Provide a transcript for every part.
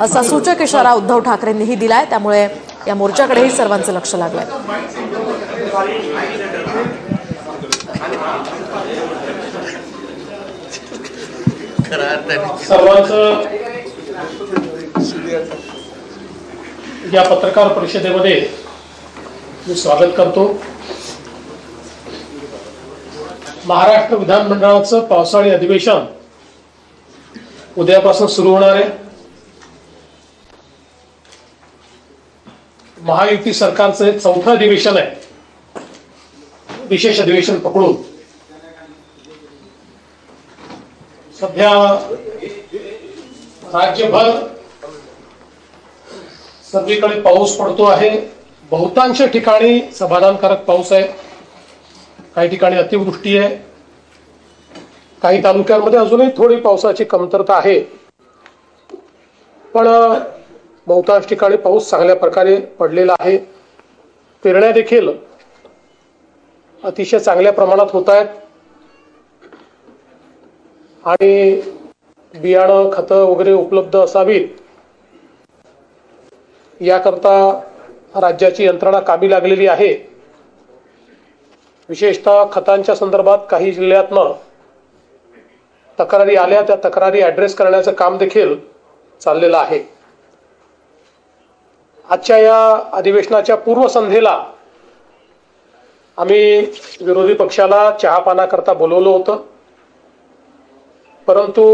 असा सूचक इशारा उद्धव ठाकरेंनीही दिलाय। त्यामुळे या मोर्चाकडेही सर्वांचं लक्ष लागलंय। सर्वांचं या पत्रकार परिषदेमध्ये मी स्वागत करतो। महाराष्ट्र विधानमंडळाचं पावसाळी अधिवेशन उद्यापासून सुरू होणार आहे। महायुती सरकारचं हे चौथं अधिवेशन आहे, विशेष अधिवेशन पकडून। सध्या राज्यभर सगळीकडे पाऊस पडतो आहे। बहुतांश ठिकाणी समाधानकारक पाऊस आहे, काही ठिकाणी अतिवृष्टी आहे, काही तालुक्यांमध्ये अजूनही थोडी पावसाची कमतरता आहे, पण बहुतांश ठिकाणी पाऊस चांगल्या प्रकारे पडलेला आहे। पेरण्या देखील अतिशय चांगल्या प्रमाणात होत आहेत आणि बियाणं खतं वगैरे उपलब्ध असावीत याकरता राज्याची यंत्रणा कामी लागलेली आहे। विशेषतः खतांच्या संदर्भात काही जिल्ह्यातनं तक्रारी आल्या, त्या तक्रारी ॲड्रेस करण्याचं काम देखील चाललेलं आहे। आजच्या या अधिवेशनाच्या पूर्वसंध्येला आम्ही विरोधी पक्षाला चहापानाकरता बोलवलं होतं, परंतु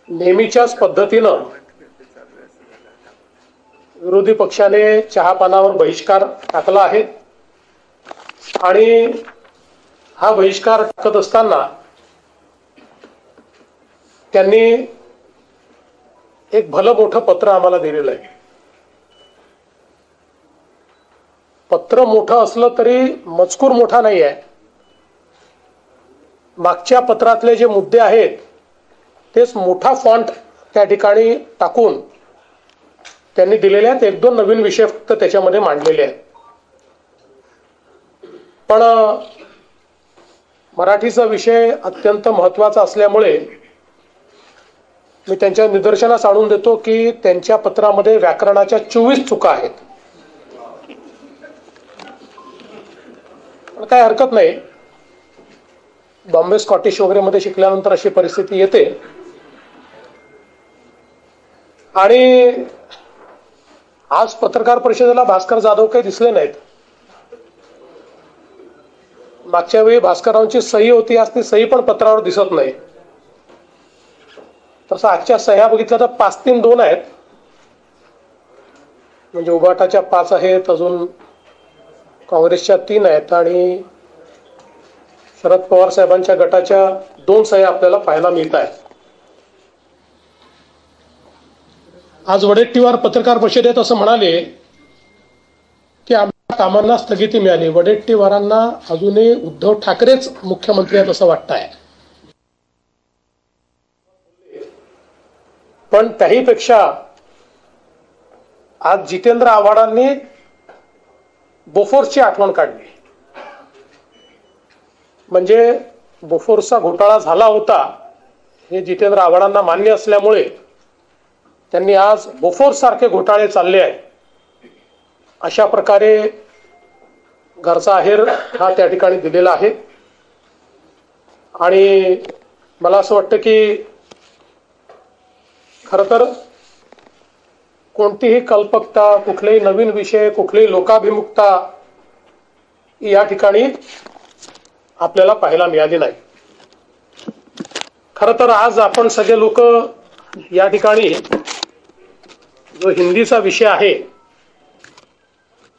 नेहमीच्याच पद्धतीनं विरोधी पक्षाने चहापानावर बहिष्कार टाकला आहे आणि हा बहिष्कार टाकत असताना त्यांनी एक भलं मोठं पत्र आम्हाला दिलेलं आहे। पत्र मोठं असलं तरी मजकूर मोठा नाही आहे। मागच्या पत्रातले जे मुद्दे आहेत तेच मोठा फॉन्ट त्या ठिकाणी टाकून त्यांनी दिलेले आहेत। एक दोन नवीन विषय फक्त त्याच्यामध्ये मांडलेले आहेत, पण मराठीचा विषय अत्यंत महत्त्वाचा असल्यामुळे मी त्यांच्या निदर्शनास आणून देतो की त्यांच्या पत्रामध्ये व्याकरणाच्या 24 चुका आहेत। पण काय हरकत नाही, बॉम्बे स्कॉटिश वगैरे मध्ये शिकल्यानंतर अशी परिस्थिती येते। आणि आज पत्रकार परिषदेला भास्कर जाधव काही दिसले नाहीत। मागच्या वेळी भास्करांची सही होती, आज ती सही पण पत्रावर दिसत नाही। तसं आजच्या सह्या बघितल्या तर 5-3-2 आहेत, म्हणजे उभाटाच्या 5 आहेत, अजून काँग्रेसच्या 3 आहेत आणि शरद पवार साहेबांच्या गटाच्या 2 सह्या आपल्याला पाहायला मिळत आहेत। आज वडेट्टीवार पत्रकार परिषदेत असं म्हणाले की आमच्या कामांना स्थगिती मिळाली। वडेट्टीवारांना अजूनही उद्धव ठाकरेच मुख्यमंत्री आहेत असं वाटत आहे, पण त्याहीपेक्षा आज जितेंद्र आव्हाडांनी बोफोर्सची आठवण काढली। म्हणजे बोफोर्सचा घोटाळा झाला होता हे जितेंद्र आव्हाडांना मान्य असल्यामुळे त्यांनी आज बोफोर्स सारखे घोटाळे चालले आहेत अशा प्रकारे घरचा आहेर हा त्या ठिकाणी दिलेला आहे। आणि मला असं वाटतं की खरं तर कोणतीही कल्पकता, कुठलेही नवीन विषय, कुठलीही लोकाभिमुखता या ठिकाणी आपल्याला पाहायला मिळाली नाही। खरं तर आज आपण सगळे लोक या ठिकाणी जो हिंदीचा विषय आहे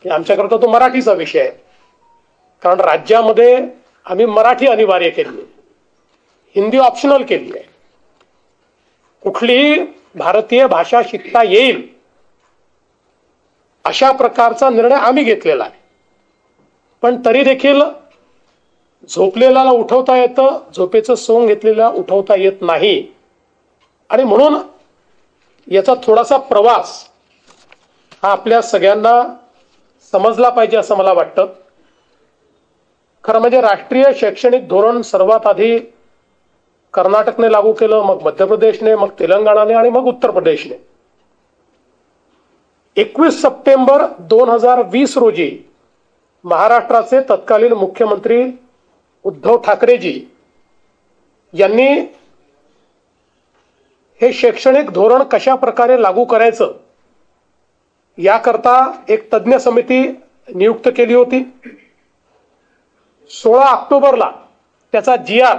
की आमच्याकरता तो मराठीचा विषय आहे, कारण राज्यामध्ये आम्ही मराठी अनिवार्य केली आहे, हिंदी ऑप्शनल केली आहे। कुठलीही भारतीय भाषा शिकता येईल अशा प्रकारचा निर्णय आम्ही घेतलेला आहे, पण तरी देखील झोपलेल्याला उठवता येतं, झोपेचं सोंग घेतलेला उठवता येत नाही। आणि म्हणून याचा थोडासा प्रवास हा आपल्या सगळ्यांना समजला पाहिजे असं मला वाटतं। खरं म्हणजे राष्ट्रीय शैक्षणिक धोरण सर्वात आधी कर्नाटकने लागू केलं, मग मध्य प्रदेशने, मग तेलंगणाने आणि मग उत्तर प्रदेशने. 21 सप्टेंबर 2020 रोजी महाराष्ट्राचे तत्कालीन मुख्यमंत्री उद्धव ठाकरेजी यांनी हे शैक्षणिक धोरण कशा प्रकारे लागू करायचं याकरता एक तज्ञ समिती नियुक्त केली होती. 16 ऑक्टोबरला त्याचा GR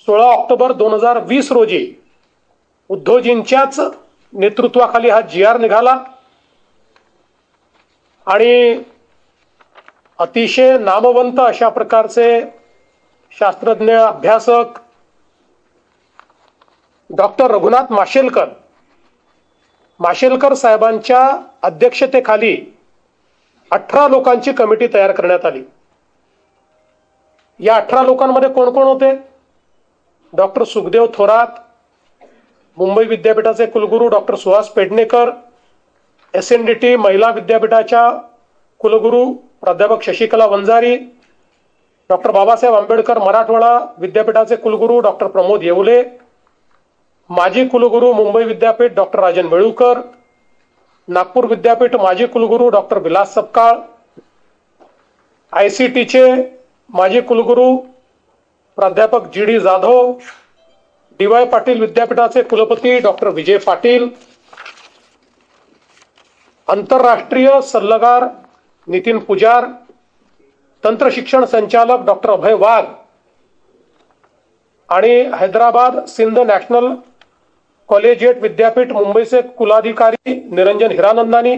16 ऑक्टोबर 2020 रोजी उद्धवजींच्याच नेतृत्वाखाली हा GR निघाला आणि अतिशय नामवंत अशा प्रकारचे शास्त्रज्ञ अभ्यासक डॉक्टर रघुनाथ माशेलकर साहेबांच्या अध्यक्षतेखाली 18 लोकांची कमिटी तयार करण्यात आली. या 18 लोकांमध्ये कोण कोण होते? डॉक्टर सुखदेव थोरात, मुंबई विद्यापीठाचे कुलगुरू डॉक्टर सुहास पेडणेकर, SNDT महिला विद्यापीठाच्या कुलगुरू प्राध्यापक शशिकला वंजारी, डॉक्टर बाबासाहेब आंबेडकर मराठवाडा विद्यापीठाचे कुलगुरू डॉक्टर प्रमोद येवले, माजी कुलगुरू मुंबई विद्यापीठ डॉक्टर राजन वेळुकर, नागपूर विद्यापीठ माजी कुलगुरू डॉक्टर विलास सपकाळ, ICTचे माजी कुलगुरू प्राध्यापक GD जाधव, DY पाटील विद्यापीठाचे कुलपती डॉक्टर विजय पाटील, आंतरराष्ट्रीय सल्लागार नितीन पुजार, तंत्र शिक्षण संचालक डॉक्टर अभय वाघ आणि हैदराबाद सिंध नॅशनल कॉलेजिएट विद्यापीठ मुंबईचे कुलाधिकारी निरंजन हिरानंदानी,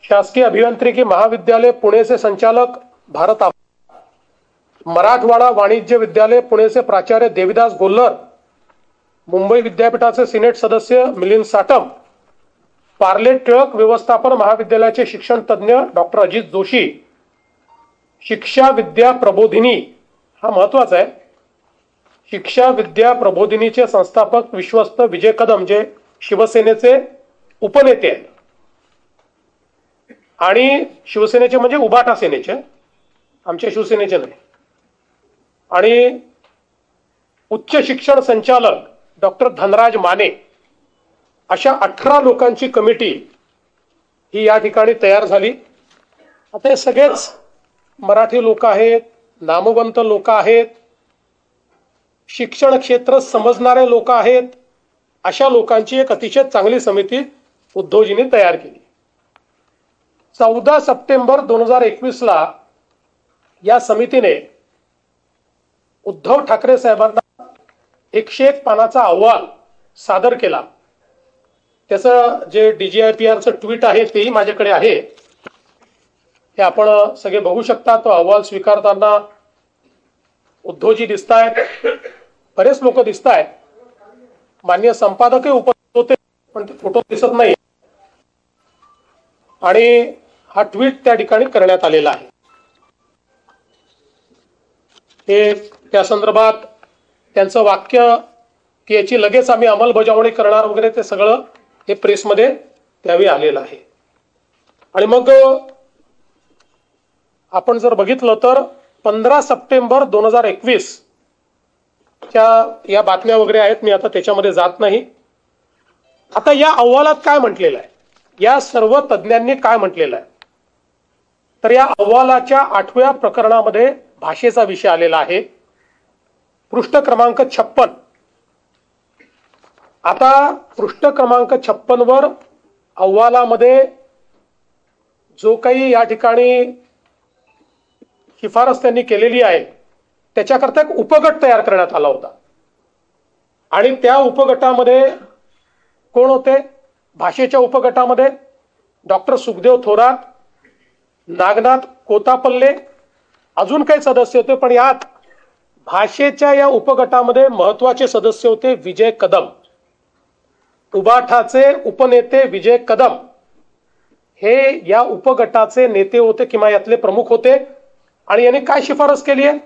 शासकीय अभियांत्रिकी महाविद्यालय पुणेचे संचालक भारत मराठवाडा वाणिज्य विद्यालय पुणेचे प्राचार्य देविदास गोल्हर, मुंबई विद्यापीठाचे सिनेट सदस्य मिलिंद साटम, पार्ले टिळक व्यवस्थापन महाविद्यालयाचे शिक्षण तज्ञ डॉक्टर अजित जोशी, शिक्षा विद्या प्रबोधिनी हा महत्वाचा आहे, शिक्षा विद्या प्रबोधिनीचे संस्थापक विश्वस्त विजय कदम जे शिवसेनेचे उपनेते आहेत आणि शिवसेनेचे म्हणजे उबाटा सेनेचे, आमच्या शिवसेनेचे नाही, आणि उच्च शिक्षण संचालक डॉक्टर धनराज माने, अशा 18 लोकांची कमिटी ही या ठिकाणी तयार झाली. आता हे सगळेच मराठी लोक आहेत, नामवंत लोक आहेत, शिक्षण क्षेत्र समजणारे लोक आहेत. अशा लोकांची एक अतिशय चांगली समिती उद्धवजींनी तयार केली. 14 सप्टेंबर 2021 ला या समितीने उद्धव ठाकरे साहेबांना 101 पानाचा अहवाल सादर केला. त्याचं जे DGIPRचं ट्विट आहे तेही माझ्याकडे आहे, हे आपण सगळे बघू शकता. तो अहवाल स्वीकारताना उद्धवजी दिसतायत, बरेच लोक दिसतायत, माननीय संपादकही उपस्थित होते पण ते फोटो दिसत नाही, आणि हा ट्विट त्या ठिकाणी करण्यात आलेला आहे. हे त्या संदर्भात त्यांचं वाक्य की याची लगेच आम्ही अंमलबजावणी करणार वगैरे ते सगळं हे प्रेसमध्ये त्यावेळी आलेलं आहे. आणि मग आपण जर बघितलं तर 15 सप्टेंबर 2021 च्या या बातम्या वगैरे आहेत, मी आता त्याच्यामध्ये जात नाही. आता या अहवालात काय म्हटलेलं आहे, या सर्व तज्ञांनी काय म्हटलेलं आहे, तर या अहवालाच्या 8व्या प्रकरणामध्ये भाषेचा विषय आलेला आहे, पृष्ठ क्रमांक 56. आता पृष्ठ क्रमांक 56 वर अहवालामध्ये जो काही या ठिकाणी शिफारस त्यांनी केलेली आहे त्याच्याकरता एक उपगट तयार करण्यात आला होता, आणि त्या उपगटामध्ये कोण होते? भाषेच्या उपगटामध्ये डॉक्टर सुखदेव थोरात, नागनाथ कोतापल्ले, अजून काही सदस्य होते, पण यात भाषेच्या या उपगटामध्ये महत्वाचे सदस्य होते विजय कदम, उबाठाचे उपनेते विजय कदम हे या उपगटाचे नेते होते किंवा यातले प्रमुख होते. आणि यांनी काय शिफारस केली आहे,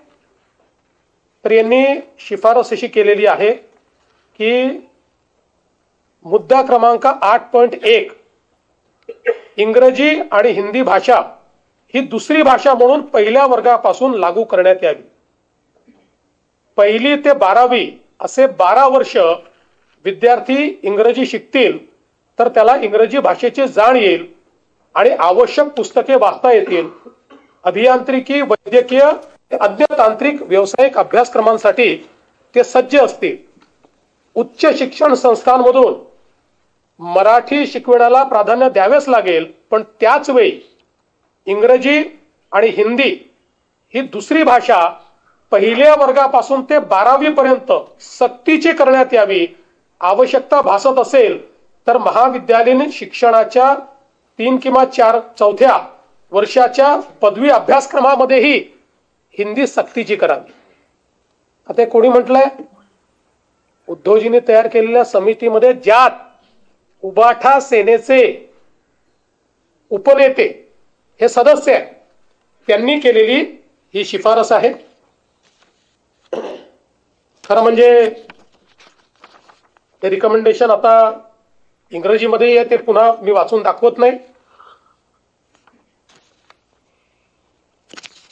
तर यांनी शिफारस अशी केलेली आहे की मुद्दा क्रमांक 8.1 इंग्रजी आणि हिंदी भाषा ही दुसरी भाषा म्हणून पहिल्या वर्गापासून लागू करण्यात यावी. पहिली ते 12वी असे 12 वर्ष विद्यार्थी इंग्रजी शिकतील तर त्याला इंग्रजी भाषेची जाण येईल आणि आवश्यक पुस्तके वाचता येतील. अभियांत्रिकी, वैद्यकीय, अन्य तांत्रिक, व्यावसायिक अभ्यासक्रमांसाठी ते सज्ज असतील. उच्च शिक्षण संस्थांमधून मराठी शिकवण्याला प्राधान्य द्यावेच लागेल, पण त्याच वेळी इंग्रजी आणि हिंदी ही दुसरी भाषा पहिल्या वर्गापासून ते 12वी पर्यंत सक्तीची करण्यात यावी. आवश्यकता भासत असेल तर महाविद्यालयीन शिक्षणाच्या 3 किंवा 4 चौथ्या वर्षाच्या पदवी अभ्यासक्रमामध्येही हिंदी सक्तीची करावी. आता कोणी म्हटलंय, उद्धवजींनी तयार केलेल्या समितीमध्ये ज्यात उबाठा सेनेचे उपनेते हे सदस्य आहेत, त्यांनी केलेली ही शिफारस आहे. खरं म्हणजे हे रिकमेंडेशन आता इंग्रजीमध्ये आहे, ते पुन्हा मी वाचून दाखवत नाही.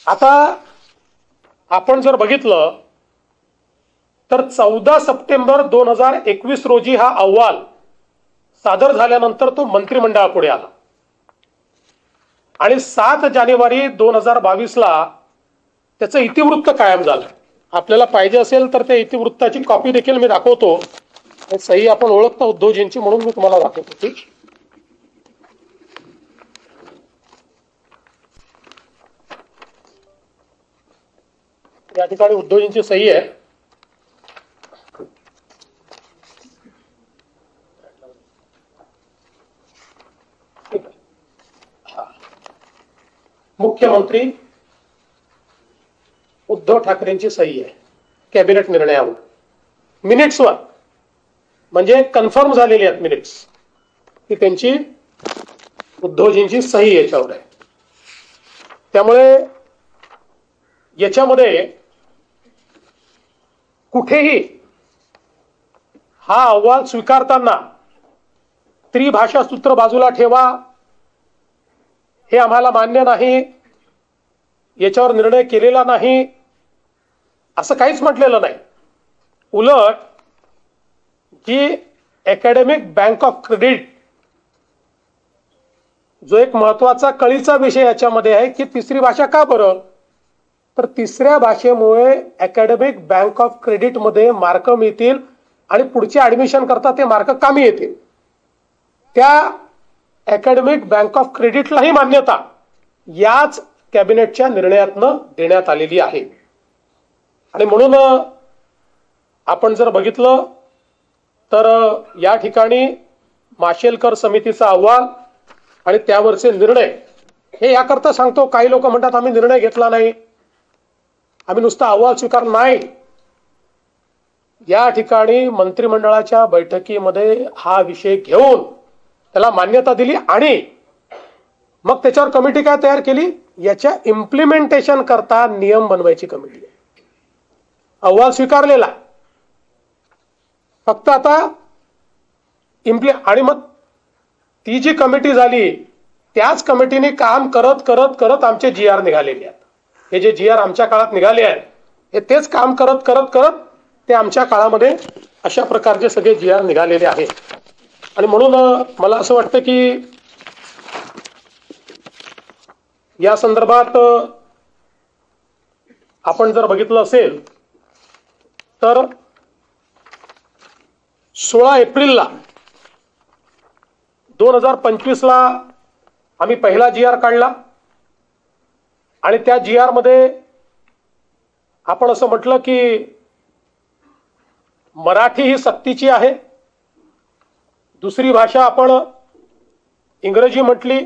आता आपण जर बघितलं तर 14 सप्टेंबर 2021 रोजी हा अहवाल सादर झाल्यानंतर तो मंत्रिमंडळापुढे आला आणि 7 जानेवारी 2022 ला त्याचं इतिवृत्त कायम झालं. आपल्याला पाहिजे असेल तर त्या इतिवृत्ताची कॉपी देखील मी दाखवतो. सही आपण ओळखता उद्धवजींची, म्हणून मी तुम्हाला दाखवतो. ठीक, या ठिकाणी उद्धवजींची सही आहे. मुख्यमंत्री उद्धव ठाकरेंची सही आहे कॅबिनेट निर्णयावर. मिनिट्सवर म्हणजे कन्फर्म झालेली आहेत मिनिट्स, की त्यांची उद्धवजींची सही याच्यावर आहे. त्यामुळे याच्यामध्ये कुठेही हा अहवाल स्वीकारताना त्रिभाषा सूत्र बाजूला ठेवा, हे आम्हाला मान्य नाही, याच्यावर निर्णय केलेला नाही, असं काहीच म्हटलेलं नाही. उलट जी अकॅडमिक बँक ऑफ क्रेडिट जो एक महत्वाचा कळीचा विषय याच्यामध्ये आहे, की तिसरी भाषा का बरं, तर तिसऱ्या भाषेमुळे अकॅडमिक बँक ऑफ क्रेडिट मध्ये मार्क मिळतील आणि पुढचे ऍडमिशन करता ते मार्क कामी येतील. त्या अकॅडमिक बँक ऑफ क्रेडिटलाही मान्यता याच कॅबिनेटच्या निर्णयातनं देण्यात आलेली आहे. आणि म्हणून आपण जर बघितलं तर या ठिकाणी माशेलकर समितीचा अहवाल आणि त्यावरचे निर्णय हे याकरता सांगतो. काही लोक म्हणतात आम्ही निर्णय घेतला नाही, आम्ही नुसता अहवाल स्वीकार नाही. या ठिकाणी मंत्रिमंडळाच्या बैठकीमध्ये हा विषय घेऊन त्याला मान्यता दिली आणि मग त्याच्यावर कमिटी काय तयार केली, याच्या इम्प्लिमेंटेशन करता नियम बनवायची कमिटी. अहवाल स्वीकारलेला, फक्त आता आणि मग ती जी कमिटी झाली त्याच कमिटीने काम करत करत करत आमचे GR निघालेले आहेत. हे जे GR आमच्या काळात निघाले आहेत हे तेच काम करत करत करत ते आमच्या काळामध्ये अशा प्रकारचे सगळे GR निघालेले आहेत. आणि म्हणून मला असं वाटतं की या संदर्भात आपण जर बघितलं असेल तर 16 एप्रिलला 2025 ला आम्ही पहिला GR काढला आणि त्या GR मध्ये आपण असं म्हटलं की मराठी ही सक्तीची आहे, दुसरी भाषा आपण इंग्रजी म्हटली,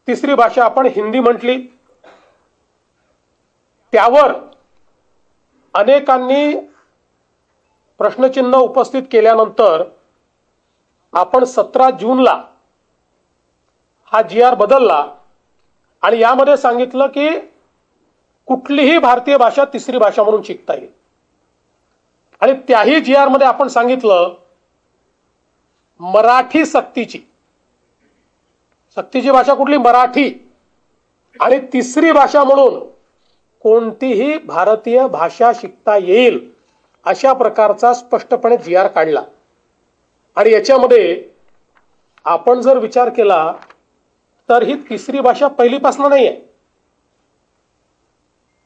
तिसरी भाषा आपण हिंदी म्हटली. त्यावर अनेकांनी प्रश्नचिन्ह उपस्थित केल्यानंतर आपण 17 जूनला हा GR बदलला आणि यामध्ये सांगितलं की कुठलीही भारतीय भाषा तिसरी भाषा म्हणून शिकता येईल. आणि त्याही GR मध्ये आपण सांगितलं मराठी सक्तीची भाषा कुठली, मराठी, आणि तिसरी भाषा म्हणून कोणतीही भारतीय भाषा शिकता येईल अशा प्रकारचा स्पष्टपणे GR काढला. आणि याच्यामध्ये आपण जर विचार केला तर ही तिसरी भाषा पहिलीपासून नाही आहे.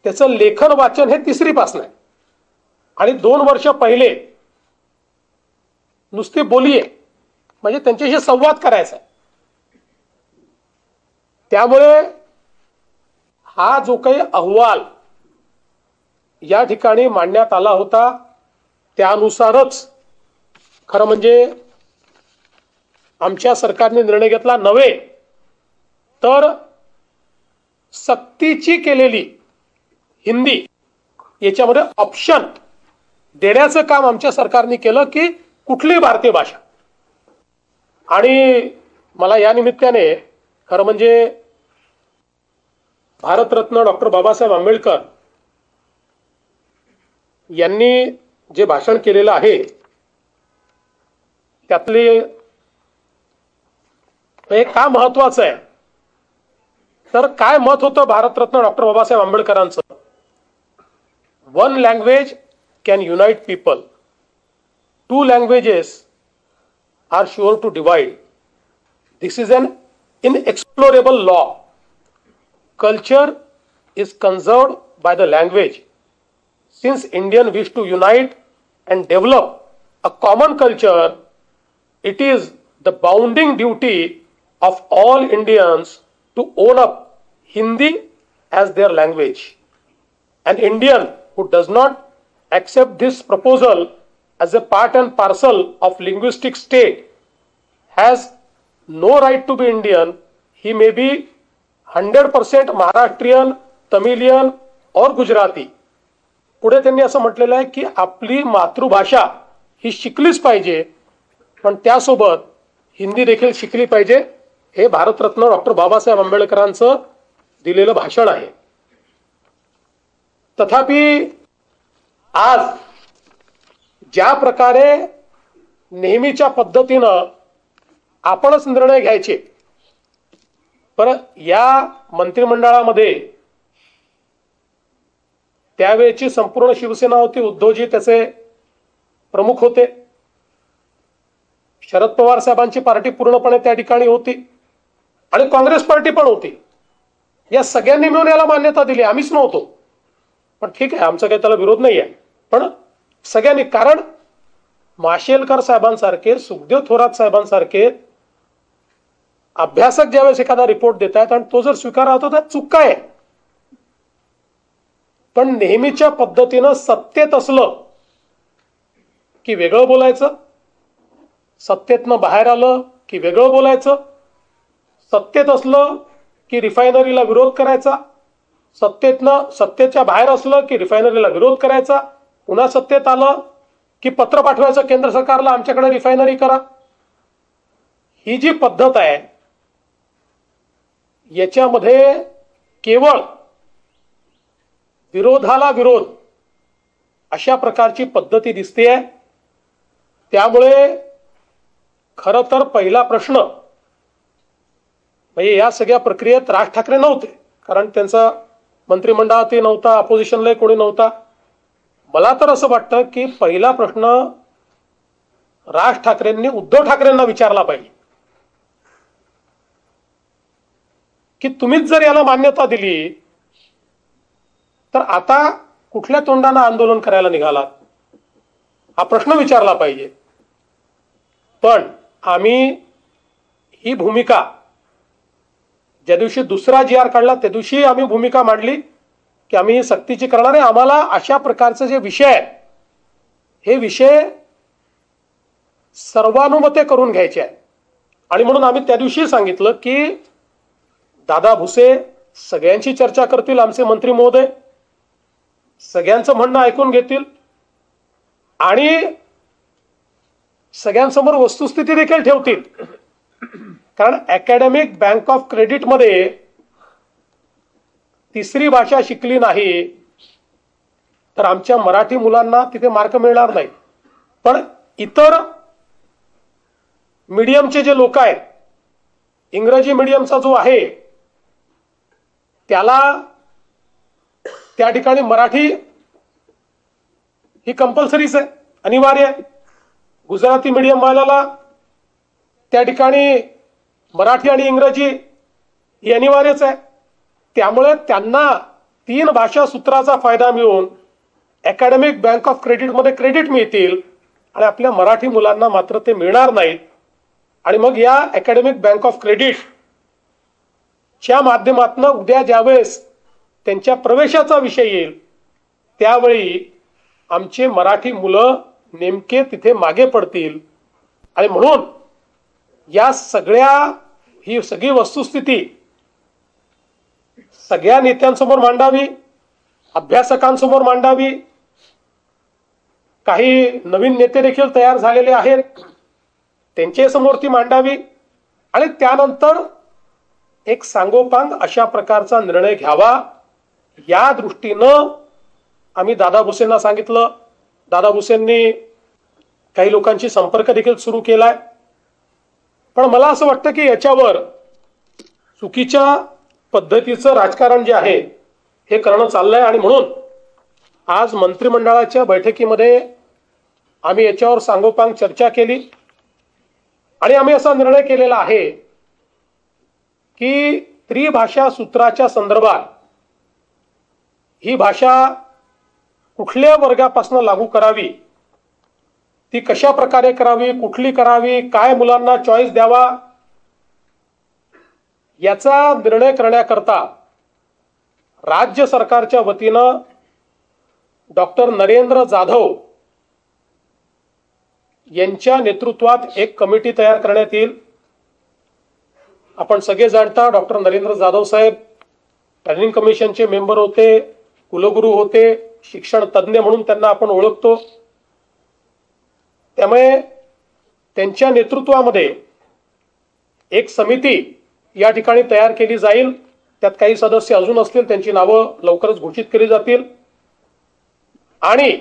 त्याचं लेखन वाचन हे तिसरीपासून आहे. आणि 2 वर्ष पहिले नुसती बोली आहे, म्हणजे त्यांच्याशी संवाद करायचा आहे. त्यामुळे हा जो काही अहवाल या ठिकाणी मांडण्यात आला होता त्यानुसारच खरं म्हणजे आमच्या सरकारने निर्णय घेतला नव्हे तर सक्तीची केलेली हिंदी याच्यामध्ये ऑप्शन देण्याचं काम आमच्या सरकारने केलं की कुठलीही भारतीय भाषा. आणि मला या निमित्ताने खरं म्हणजे भारतरत्न डॉक्टर बाबासाहेब आंबेडकर यांनी जे भाषण केलेलं आहे त्यातले हे का महत्वाचं आहे तर काय मत होतं भारतरत्न डॉक्टर बाबासाहेब आंबेडकरांचं. One language can unite people, 2 languages are sure to divide. This is an inexplicable law. Culture is conserved by the language. Since Indian wish to unite and develop a common culture, it is the bounding duty of all Indians to own up Hindi as their language. An Indian who does not accept this proposal as a part and parcel of linguistic state has no right to be Indian. He may be 100% Maharashtrian, Tamilian और गुजराती. पुढे त्यांनी असं म्हटलेलं आहे की आपली मातृभाषा ही शिकलीच पाहिजे पण त्यासोबत हिंदी देखील शिकली पाहिजे. हे भारतरत्न डॉक्टर बाबासाहेब आंबेडकरांचं दिलेलं भाषण आहे. तथापि आज ज्या प्रकारे नेहमीच्या पद्धतीनं आपणच निर्णय घ्यायचे पर या मंत्रिमंडळामध्ये त्यावेळेची संपूर्ण शिवसेना होती. उद्धवजी त्याचे प्रमुख होते. शरद पवार साहेबांची पार्टी पूर्णपणे त्या ठिकाणी होती आणि काँग्रेस पार्टी पण होती. या सगळ्यांनी मिळून याला मान्यता दिली. आम्हीच नव्हतो पण ठीक आहे आमचा काही त्याला विरोध नाही आहे. पण सगळ्यांनी कारण माशेलकर साहेबांसारखे, सुखदेव थोरात साहेबांसारखे अभ्यासक ज्यावेळेस एखादा रिपोर्ट देत आहेत आणि तो जर स्वीकारला होता तर चूक काय आहे. पण नेहमीच्या पद्धतीनं सत्तेत असलं की वेगळं बोलायचं, सत्तेतनं बाहेर आलं की वेगळं बोलायचं, सत्तेत असलं की रिफायनरीला विरोध करायचा, सत्तेच्या बाहेर असलं की रिफायनरीला विरोध करायचा, पुन्हा सत्तेत आलं की पत्र पाठवायचं केंद्र सरकारला आमच्याकडे रिफायनरी करा. ही जी पद्धत आहे याच्यामध्ये केवळ विरोधाला विरोध अशा प्रकारची पद्धती दिसते. त्यामुळे खरं तर पहिला प्रश्न म्हणजे या सगळ्या प्रक्रियेत राज ठाकरे नव्हते कारण त्यांचा मंत्रिमंडळातही नव्हता, अपोजिशनलाही कोणी नव्हता. मला तर असं वाटतं की पहिला प्रश्न राज ठाकरेंनी उद्धव ठाकरेंना विचारला पाहिजे की तुम्हीच जर याला मान्यता दिली तर आता कुठल्या तोंडानं आंदोलन करायला निघालात हा प्रश्न विचारला पाहिजे. पण आम्ही ही भूमिका ज्या दिवशी दुसरा GR काढला त्या दिवशी आम्ही भूमिका मांडली की आम्ही ही सक्तीची करणार आहे. आम्हाला अशा प्रकारचे जे विषय आहेत हे विषय सर्वानुमते करून घ्यायचे आहेत. आणि म्हणून आम्ही त्या दिवशी सांगितलं की दादा भुसे सगळ्यांची चर्चा करतील, आमचे मंत्री महोदय सगळ्यांचं म्हणणं ऐकून घेतील आणि सगळ्यांसमोर वस्तुस्थिती देखील ठेवतील. कारण अकॅडमिक बँक ऑफ क्रेडिट मध्ये तिसरी भाषा शिकली नाही तर आमच्या मराठी मुलांना तिथे मार्क मिळणार नाही. पण इतर मीडियमचे जे लोक आहेत, इंग्रजी मीडियमचा जो आहे त्याला त्या ठिकाणी मराठी ही कंपल्सरीच आहे, अनिवार्य आहे. गुजराती मीडियम वाल्याला त्या ठिकाणी मराठी आणि इंग्रजी ही अनिवार्यच आहे. त्यामुळे त्यांना 3 भाषा सूत्राचा फायदा मिळून अकॅडमिक बँक ऑफ क्रेडिटमध्ये क्रेडिट मिळतील आणि आपल्या मराठी मुलांना मात्र ते मिळणार नाहीत. आणि मग या अकॅडमिक बँक ऑफ क्रेडिट च्या माध्यमातून उद्या ज्यावेळेस त्यांच्या प्रवेशाचा विषय येईल त्यावेळी आमचे मराठी मुलं नेमके तिथे मागे पडतील. आणि म्हणून या ही सगळी वस्तुस्थिती सगळ्या नेत्यांसमोर मांडावी, अभ्यासकांसमोर मांडावी. काही नवीन नेते देखील तयार झालेले आहेत, त्यांच्या समोर ती मांडावी आणि त्यानंतर एक सांगोपांग अशा प्रकारचा निर्णय घ्यावा. या दृष्टीनं आम्ही दादा भुसेंना सांगितलं. दादा भुसेंनी काही लोकांशी संपर्क देखील सुरू केलाय. पण मला असं वाटतं की याच्यावर चुकीच्या पद्धतीचं राजकारण जे आहे हे करणं चाललंय. आणि म्हणून आज मंत्रिमंडळाच्या बैठकीमध्ये आम्ही याच्यावर सांगोपांग चर्चा केली आणि आम्ही असा निर्णय केलेला आहे की त्रिभाषा सूत्राच्या संदर्भात ही भाषा कुठल्या वर्गापासून लागू करावी, ती कशा प्रकारे करावी, कुठली करावी, काय मुलांना चॉईस द्यावा, याचा निर्णय करण्याकरता राज्य सरकारच्या वतीनं डॉक्टर नरेंद्र जाधव यांच्या नेतृत्वात एक कमिटी तयार करण्यात येईल. आपण सगळे जाणता डॉक्टर नरेंद्र जाधव साहेब प्लॅनिंग कमिशनचे मेंबर होते, कुलगुरू होते, शिक्षण तज्ञ म्हणून त्यांना आपण ओळखतो. त्यामुळे त्यांच्या नेतृत्वामध्ये एक समिती या ठिकाणी तयार केली जाईल. त्यात काही सदस्य अजून असतील, त्यांची नावं लवकरच घोषित केली जातील. आणि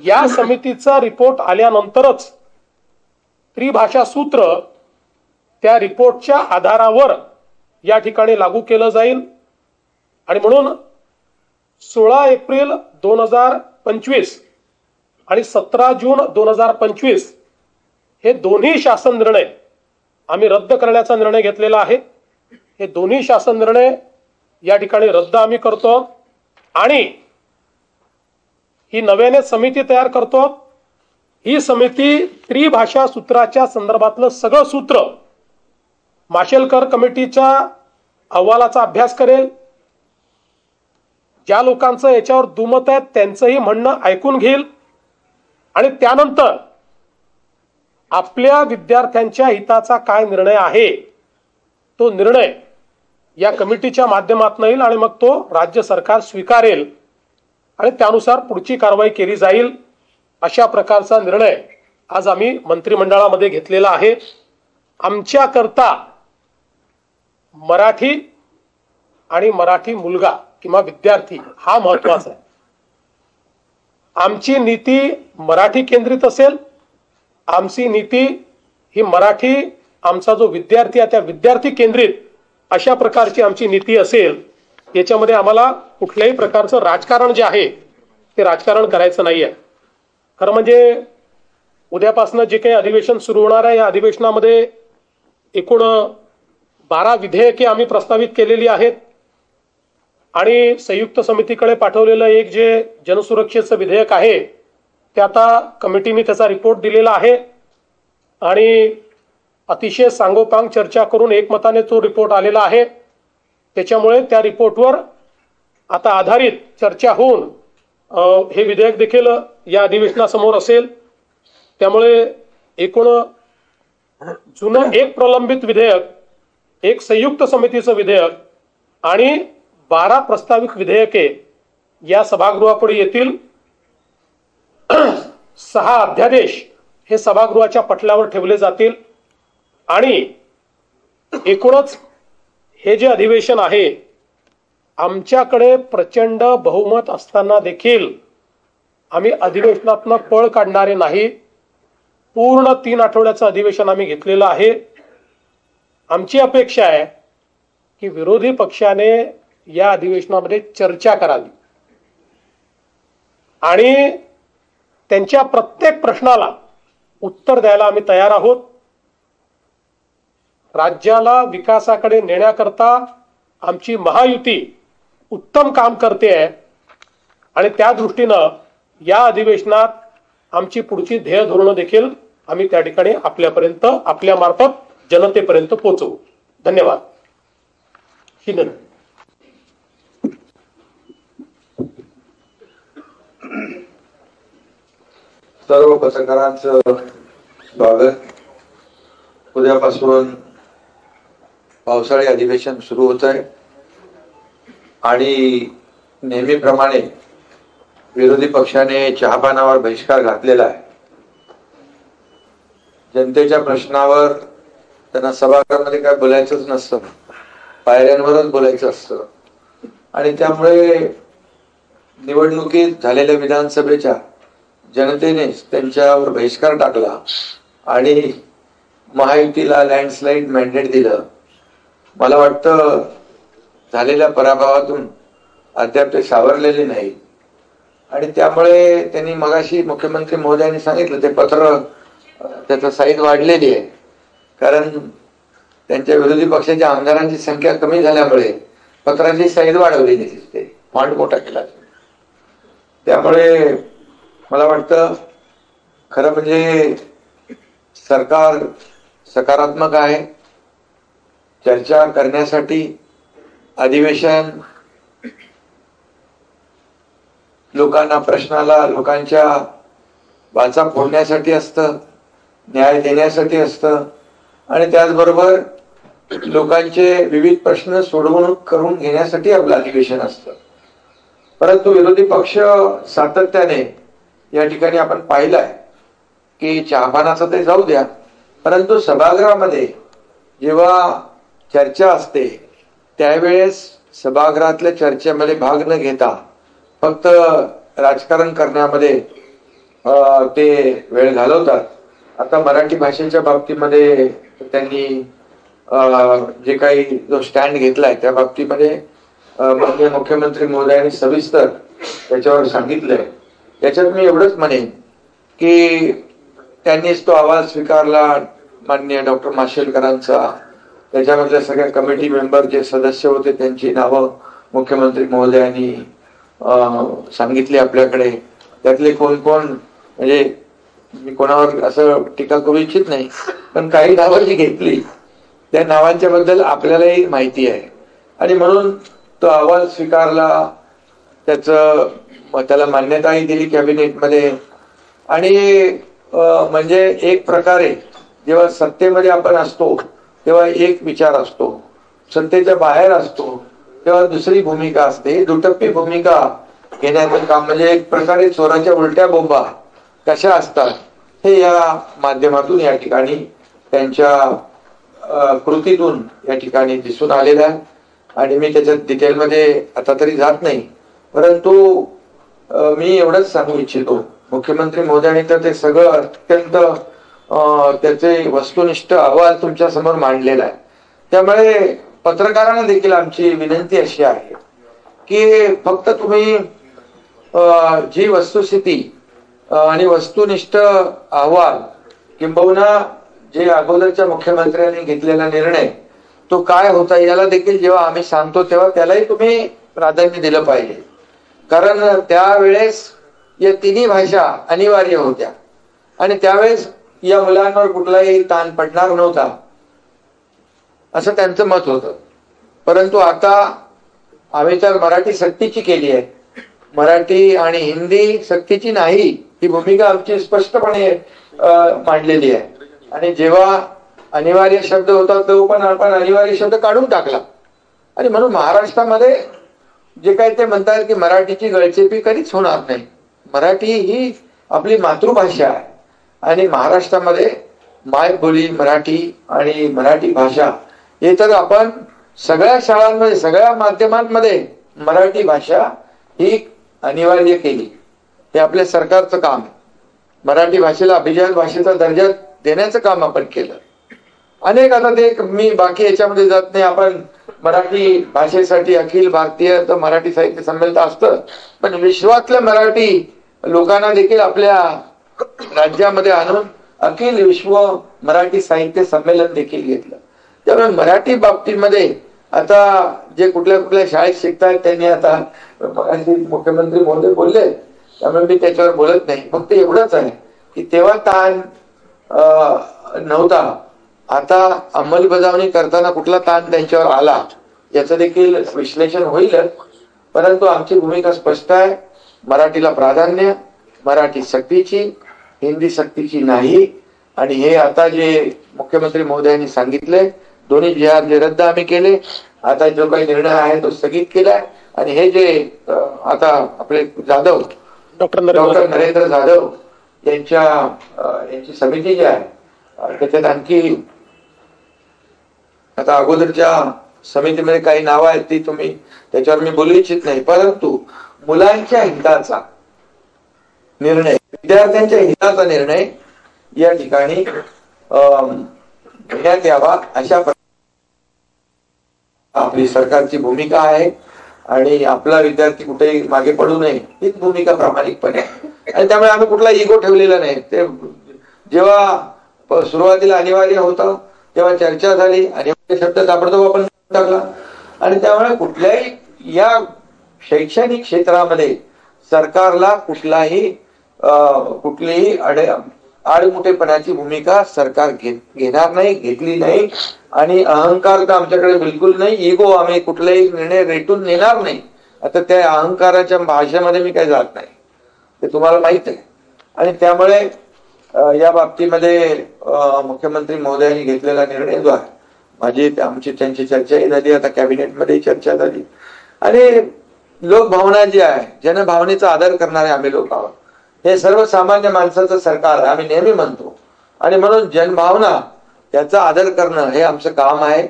या समितीचा रिपोर्ट आल्यानंतरच त्रिभाषा सूत्र त्या रिपोर्टच्या आधारावर या ठिकाणी लागू केलं जाईल. आणि म्हणून 16 एप्रिल 2025 आणि 17 जून 2025 हे दोन्ही शासन निर्णय आम्ही रद्द करण्याचा निर्णय घेतलेला आहे. हे दोन्ही शासन निर्णय या ठिकाणी रद्द आम्ही करतो आणि ही नव्याने समिती तयार करतो. ही समिती त्रिभाषा सूत्राच्या संदर्भातलं सगळं सूत्र माशेलकर कमिटीच्या अहवालाचा अभ्यास करेल. ज्या लोकांचं याच्यावर दुमत आहे त्यांचंही म्हणणं ऐकून घेईल आणि त्यानंतर आपल्या विद्यार्थ्यांच्या हिताचा काय निर्णय आहे तो निर्णय या कमिटीच्या माध्यमातून येईल आणि मग तो राज्य सरकार स्वीकारेल आणि त्यानुसार पुढची कारवाई केली जाईल. अशा प्रकारचा निर्णय आज आम्ही मंत्रिमंडळामध्ये घेतलेला आहे. आमच्याकरता मराठी आणि मराठी मुलगा किंवा विद्यार्थी हा महत्वाचा आहे. आमची नीती मराठी केंद्रित असेल. आमची नीती ही मराठी, आमचा जो विद्यार्थी आहे त्या विद्यार्थी केंद्रित अशा प्रकारची आमची नीती असेल. याच्यामध्ये आम्हाला कुठल्याही प्रकारचं राजकारण जे आहे ते राजकारण करायचं नाही आहे. खरं म्हणजे उद्यापासून जे काही अधिवेशन सुरू होणार आहे या अधिवेशनामध्ये एकूण 12 विधेयके आम्ही प्रस्तावित केलेली आहेत आणि संयुक्त समितीकडे पाठवलेलं एक जे जनसुरक्षेचं विधेयक आहे ते आता कमिटीने त्याचा रिपोर्ट दिलेला आहे आणि अतिशय सांगोपांग चर्चा करून एकमताने तो रिपोर्ट आलेला आहे. त्याच्यामुळे त्या रिपोर्टवर आता आधारित चर्चा होऊन हे विधेयक देखील या अधिवेशनासमोर असेल. त्यामुळे एकूण जुनं एक प्रलंबित विधेयक, एक संयुक्त समितीचं विधेयक आणि 12 प्रस्तावित विधेयके या सभागृहापुढे येतील. 6 अध्यादेश हे सभागृहाच्या पटलावर ठेवले जातील आणि एकूणच हे जे अधिवेशन आहे आमच्याकडे प्रचंड बहुमत असताना देखील आम्ही अधिवेशनातनं पळ काढणारे नाही. पूर्ण 3 आठवड्याचं अधिवेशन आम्ही घेतलेलं आहे. आमची अपेक्षा आहे की विरोधी पक्षाने या अधिवेशनामध्ये चर्चा करावी आणि त्यांच्या प्रत्येक प्रश्नाला उत्तर द्यायला आम्ही तयार आहोत. राज्याला विकासाकडे नेण्याकरता आमची महायुती उत्तम काम करते आहे आणि त्या दृष्टीनं या अधिवेशनात आमची पुढची ध्येय धोरणं देखील आम्ही त्या ठिकाणी आपल्यापर्यंत आपल्या मार्फत जनतेपर्यंत पोहोचवू. धन्यवाद. शिंदे. सर्व पत्रकारांचं स्वागत. उद्यापासून पावसाळी अधिवेशन सुरू होत आहे आणि नेहमीप्रमाणे विरोधी पक्षाने चहापानावर बहिष्कार घातलेला आहे. जनतेच्या प्रश्नावर त्यांना सभागृहामध्ये काय बोलायचंच नसतं, पायऱ्यांवरच बोलायचं असतं आणि त्यामुळे निवडणुकीत झालेल्या विधानसभेच्या जनतेने त्यांच्यावर बहिष्कार टाकला आणि महायुतीला लँडस्लाइड मॅन्डेट दिलं. मला वाटतं झालेल्या पराभवातून अद्याप ते सावरलेले नाही आणि त्यामुळे त्यांनी मगाशी मुख्यमंत्री महोदयांनी सांगितलं ते पत्र त्याचं साईज वाढलेली आहे, कारण त्यांच्या विरोधी पक्षाच्या आमदारांची संख्या कमी झाल्यामुळे पत्राची साईज वाढवलेली दिसते, फॉन्ट मोठा केला. त्यामुळे मला वाटतं खरं म्हणजे सरकार सकारात्मक आहे. चर्चा करण्यासाठी अधिवेशन लोकांना प्रश्नाला लोकांच्या वाचा फोडण्यासाठी असतं, न्याय देण्यासाठी असतं आणि त्याचबरोबर लोकांचे विविध प्रश्न सोडवणूक करून घेण्यासाठी आपलं अधिवेशन असतं. परंतु विरोधी पक्ष सातत्याने या ठिकाणी आपण पाहिलंय की चहापानाचं ते जाऊ द्या, परंतु सभागृहामध्ये जेव्हा चर्चा असते त्यावेळेस सभागृहातल्या चर्चेमध्ये भाग न घेता फक्त राजकारण करण्यामध्ये ते वेळ घालवतात. आता मराठी भाषेच्या बाबतीमध्ये त्यांनी जे काही जो स्टँड घेतलाय त्या बाबतीमध्ये माननीय मुख्यमंत्री महोदयांनी सविस्तर त्याच्यावर सांगितलंय. याच्यात मी एवढंच म्हणेन की त्यांनीच तो अहवाल स्वीकारला माननीय डॉक्टर माशेलकरांचा. त्याच्यामधल्या सगळ्या कमिटी मेंबर जे सदस्य होते त्यांची नावं मुख्यमंत्री महोदयांनी सांगितली आपल्याकडे. त्यातले कोण कोण म्हणजे मी कोणावर असं टीका करू इच्छित नाही, पण काही नावं जी घेतली त्या नावांच्या बद्दल आपल्यालाही माहिती आहे आणि म्हणून तो अहवाल स्वीकारला, त्याला मान्यताही दिली कॅबिनेटमध्ये. आणि म्हणजे एक प्रकारे जेव्हा सत्तेमध्ये आपण असतो तेव्हा एक विचार असतो, सत्तेच्या बाहेर असतो तेव्हा दुसरी भूमिका असते. दुटप्पी भूमिका घेण्याचं काम म्हणजे एक प्रकारे चोराच्या उलट्या बोंबा कशा असतात हे या माध्यमातून या ठिकाणी त्यांच्या कृतीतून या ठिकाणी दिसून आलेलं आहे आणि मी त्याच्यात डिटेलमध्ये आता तरी जात नाही. परंतु मी एवढंच सांगू इच्छितो, मुख्यमंत्री महोदयांनी तर ते सगळं अत्यंत त्याचे वस्तुनिष्ठ अहवाल तुमच्या समोर मांडलेला आहे. त्यामुळे पत्रकारांना देखील आमची विनंती अशी आहे की फक्त तुम्ही जी वस्तुस्थिती आणि वस्तुनिष्ठ अहवाल किंबहुना जे अगोदरच्या मुख्यमंत्र्यांनी घेतलेला निर्णय तो काय होता याला देखील जेव्हा आम्ही सांगतो तेव्हा त्यालाही तुम्ही प्राधान्य दिलं पाहिजे, कारण त्यावेळेस या तिन्ही भाषा अनिवार्य होत्या आणि त्यावेळेस या मुलांवर कुठलाही ताण पडणार नव्हता असं त्यांचं मत होतं. परंतु आता आम्ही तर मराठी सक्तीची केली आहे, मराठी आणि हिंदी सक्तीची नाही ही भूमिका आमची स्पष्टपणे मांडलेली आहे. आणि जेव्हा अनिवार्य शब्द होता तो पण आपण अनिवार्य शब्द काढून टाकला आणि म्हणून महाराष्ट्रामध्ये जे काही ते म्हणतात की मराठीची गळचेपी कधीच होणार नाही. मराठी ही आपली मातृभाषा आहे आणि महाराष्ट्रामध्ये मायबोली मराठी आणि मराठी भाषा हे तर आपण सगळ्या शाळांमध्ये सगळ्या माध्यमांमध्ये मराठी भाषा ही अनिवार्य केली. हे आपल्या सरकारचं काम आहे. मराठी भाषेला अभिजात भाषेचा दर्जा देण्याचं काम आपण केलं. अनेक आता ते मी बाकी याच्यामध्ये जात नाही. आपण मराठी भाषेसाठी अखिल भारतीय तर मराठी साहित्य संमेलन असतं, पण विश्वातल्या मराठी लोकांना देखील आपल्या राज्यामध्ये आणून अखिल विश्व मराठी साहित्य संमेलन देखील घेतलं. त्यामुळे मराठी बाबतीमध्ये आता जे कुठल्या कुठल्या शाळेत शिकतात त्यांनी आता मुख्यमंत्री महोदय बोलले, त्यामुळे मी त्याच्यावर बोलत नाही. फक्त एवढंच आहे की तेव्हा ताण नव्हता, आता अंमलबजावणी करताना कुठला ताण त्यांच्यावर आला याचं देखील विश्लेषण होईलच. परंतु आमची भूमिका स्पष्ट आहे, मराठीला प्राधान्य, मराठी सक्तीची, हिंदी सक्तीची नाही. आणि हे आता जे मुख्यमंत्री महोदयांनी सांगितले, दोन्ही जिहाद जे रद्द आम्ही केले, आता जो काही निर्णय आहे तो स्थगित केलाय. आणि हे जे आता आपले जाधव डॉक्टर नरेंद्र जाधव यांची समिती जी आहे त्याच्यात आणखी आता अगोदरच्या समितीमध्ये काही नावं आहेत ती तुम्ही त्याच्यावर मी बोलू इच्छित नाही, परंतु मुलांच्या हिताचा निर्णय, विद्यार्थ्यांच्या हिताचा निर्णय या ठिकाणी घेण्यात यावा अशा आपली सरकारची भूमिका आहे. आणि आपला विद्यार्थी कुठेही मागे पडू नये हीच भूमिका प्रामाणिकपणे, आणि त्यामुळे आम्ही कुठला इगो ठेवलेला नाही. ते जेव्हा सुरुवातीला अनिवार्य होतं तेव्हा चर्चा झाली, अनिवार्य शब्द ताबडतोब आपण टाकला. आणि त्यामुळे कुठल्याही या शैक्षणिक क्षेत्रामध्ये सरकारला कुठलीही आडमुठेपणाची भूमिका सरकार घेणार नाही, घेतली नाही. आणि अहंकार तर आमच्याकडे बिलकुल नाही, इगो आम्ही कुठलाही निर्णय रेटून नेणार नाही. आता त्या अहंकाराच्या भाषेमध्ये मी काही जात नाही, ते तुम्हाला माहित आहे. आणि त्यामुळे या बाबतीमध्ये मुख्यमंत्री महोदयांनी घेतलेला निर्णय जो आहे, आमची त्यांची चर्चाही झाली, आता कॅबिनेटमध्ये चर्चा झाली. आणि लोकभावना जी आहे, जनभावनेचा आदर करणारे आम्ही लोक आहोत. हे सर्वसामान्य माणसाचं सरकार आहे आम्ही नेहमी म्हणतो, आणि म्हणून जनभावना त्याचा आदर करणं हे आमचं काम आहे.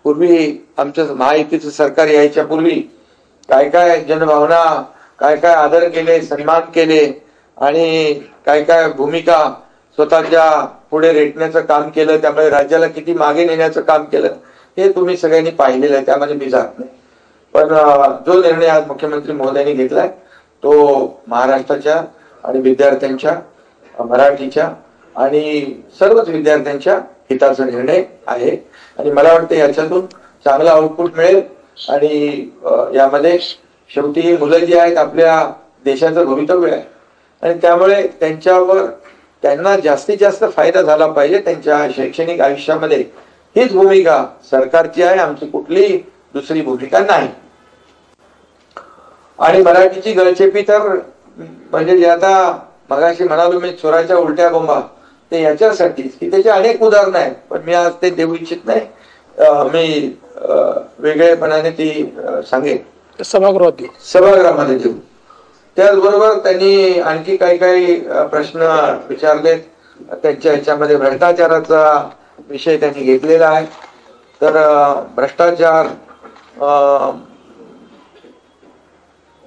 पूर्वी आमचं महायुतीचं सरकार यायच्या पूर्वी काय काय जनभावना, काय काय आदर केले, सन्मान केले, आणि काय काय भूमिका स्वतःच्या पुढे रेटण्याचं काम केलं, त्यामुळे राज्याला किती मागे नेण्याचं काम केलं हे तुम्ही सगळ्यांनी पाहिलेलं आहे, त्यामध्ये मी जात नाही. पण जो निर्णय आज मुख्यमंत्री महोदयांनी घेतलाय तो महाराष्ट्राच्या आणि विद्यार्थ्यांच्या, मराठीच्या आणि सर्वच विद्यार्थ्यांच्या हिताचा निर्णय आहे. आणि मला वाटतं याच्यातून चांगला आउटपुट मिळेल. आणि यामध्ये शेवटी मुलं जी आहेत आपल्या देशाचं भवितव्य आहे, आणि त्यामुळे त्यांना जास्तीत जास्त फायदा झाला पाहिजे त्यांच्या शैक्षणिक आयुष्यामध्ये. हीच भूमिका सरकारची आहे, आमची कुठलीही दुसरी भूमिका नाही. आणि मराठीची गळचेपी तर म्हणजे जे आता मगाशी म्हणालो मी, चोराच्या उलट्या बोंबा, ते याच्यासाठीच की त्याचे अनेक उदाहरणं आहेत, पण मी आज ते देऊ इच्छित नाही. मी वेगळेपणाने ती सांगेन सभागृहामध्ये देऊ. त्याचबरोबर त्यांनी आणखी काही प्रश्न विचारलेत. त्यांच्या ह्याच्यामध्ये भ्रष्टाचाराचा विषय त्यांनी घेतलेला आहे. तर भ्रष्टाचार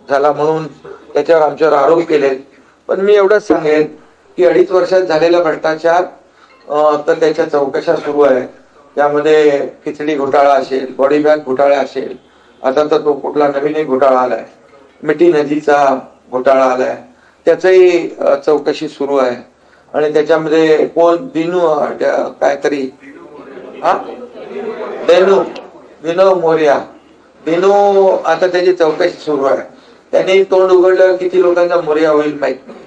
झाला म्हणून त्याच्यावर आमच्यावर आरोप केले. पण मी एवढंच सांगेन की 2.5 वर्षात झालेला भ्रष्टाचार तर त्याच्या चौकशा सुरू आहेत. त्यामध्ये खिचडी घोटाळा असेल, बॉडी बॅग घोटाळा असेल, आता तर तो कुठला नवीन एक घोटाळा आलाय, मिठी नदीचा घोटाळा आलाय, त्याचही चौकशी सुरू आहे. आणि त्याच्यामध्ये कोण दिनू काहीतरी दिनू मोर्या, दिनू आता त्याची चौकशी सुरू आहे. त्यांनी तोंड उघडलं किती लोकांचा मोर्या होईल माहित नाही.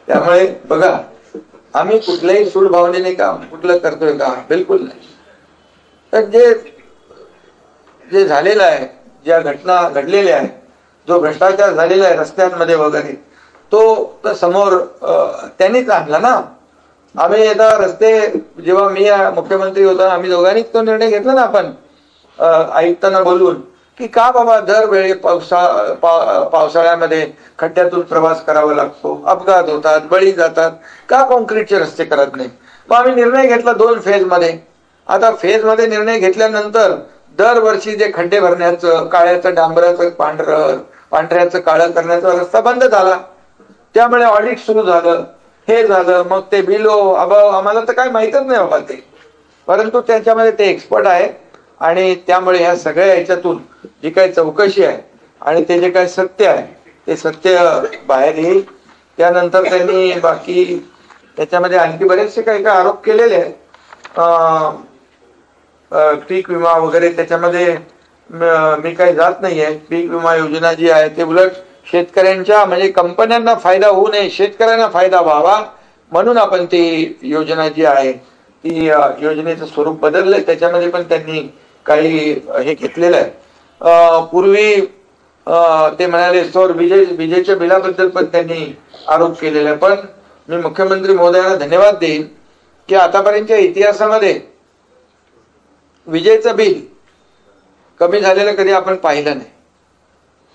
त्यामुळे बघा, आम्ही कुठल्याही सूड भावनेने काम कुठलं करतोय का? बिलकुल नाही. तर जे झालेलं आहे, ज्या घटना घडलेल्या आहेत, जो भ्रष्टाचार झालेला आहे रस्त्यांमध्ये वगैरे, तो समोर त्यांनीच आणला ना. आम्ही आता रस्ते, जेव्हा मी मुख्यमंत्री होता, आम्ही दोघांनीच तो निर्णय घेतला ना आपण आयुक्तांना बोलवून, की का बाबा दरवेळी पावसाळ्यामध्ये खड्ड्यातून प्रवास करावा लागतो, अपघात होतात, बळी जातात, का कॉन्क्रीटचे रस्ते करत नाही? मग आम्ही निर्णय घेतला 2 फेजमध्ये. आता फेजमध्ये निर्णय घेतल्यानंतर दरवर्षी जे खड्डे भरण्याचं, काळ्याचं डांबराचं पांढऱ्याचं काळं करण्याचा रस्ता बंद झाला. त्यामुळे ऑडिट सुरू झालं, हे झालं. मग ते बिलो अभाव आम्हाला तर काय माहितच नाही बाबा ते. परंतु त्याच्यामध्ये ते एक्सपर्ट आहे आणि त्यामुळे ह्या सगळ्या ह्याच्यातून जी काही चौकशी आहे आणि ते जे काही सत्य आहे ते सत्य बाहेर येईल. त्यानंतर त्यांनी बाकी त्याच्यामध्ये आणखी बरेचसे काही काही आरोप केलेले आहेत. पीक विमा वगैरे त्याच्यामध्ये मी काही जात नाहीये. पीक विमा योजना जी आहे ते उलट शेतकऱ्यांच्या म्हणजे कंपन्यांना फायदा होऊ नये, शेतकऱ्यांना फायदा व्हावा म्हणून आपण ती योजना जी आहे ती योजनेचं स्वरूप बदललंय. त्याच्यामध्ये पण त्यांनी काही हे घेतलेलं आहे. पूर्वी ते म्हणाले सौर विजेच्या बिलाबद्दल पण त्यांनी आरोप केलेला आहे. पण मी मुख्यमंत्री महोदयांना धन्यवाद देईन की आतापर्यंतच्या इतिहासामध्ये विजेचं बिल कमी झालेलं कधी आपण पाहिलं नाही.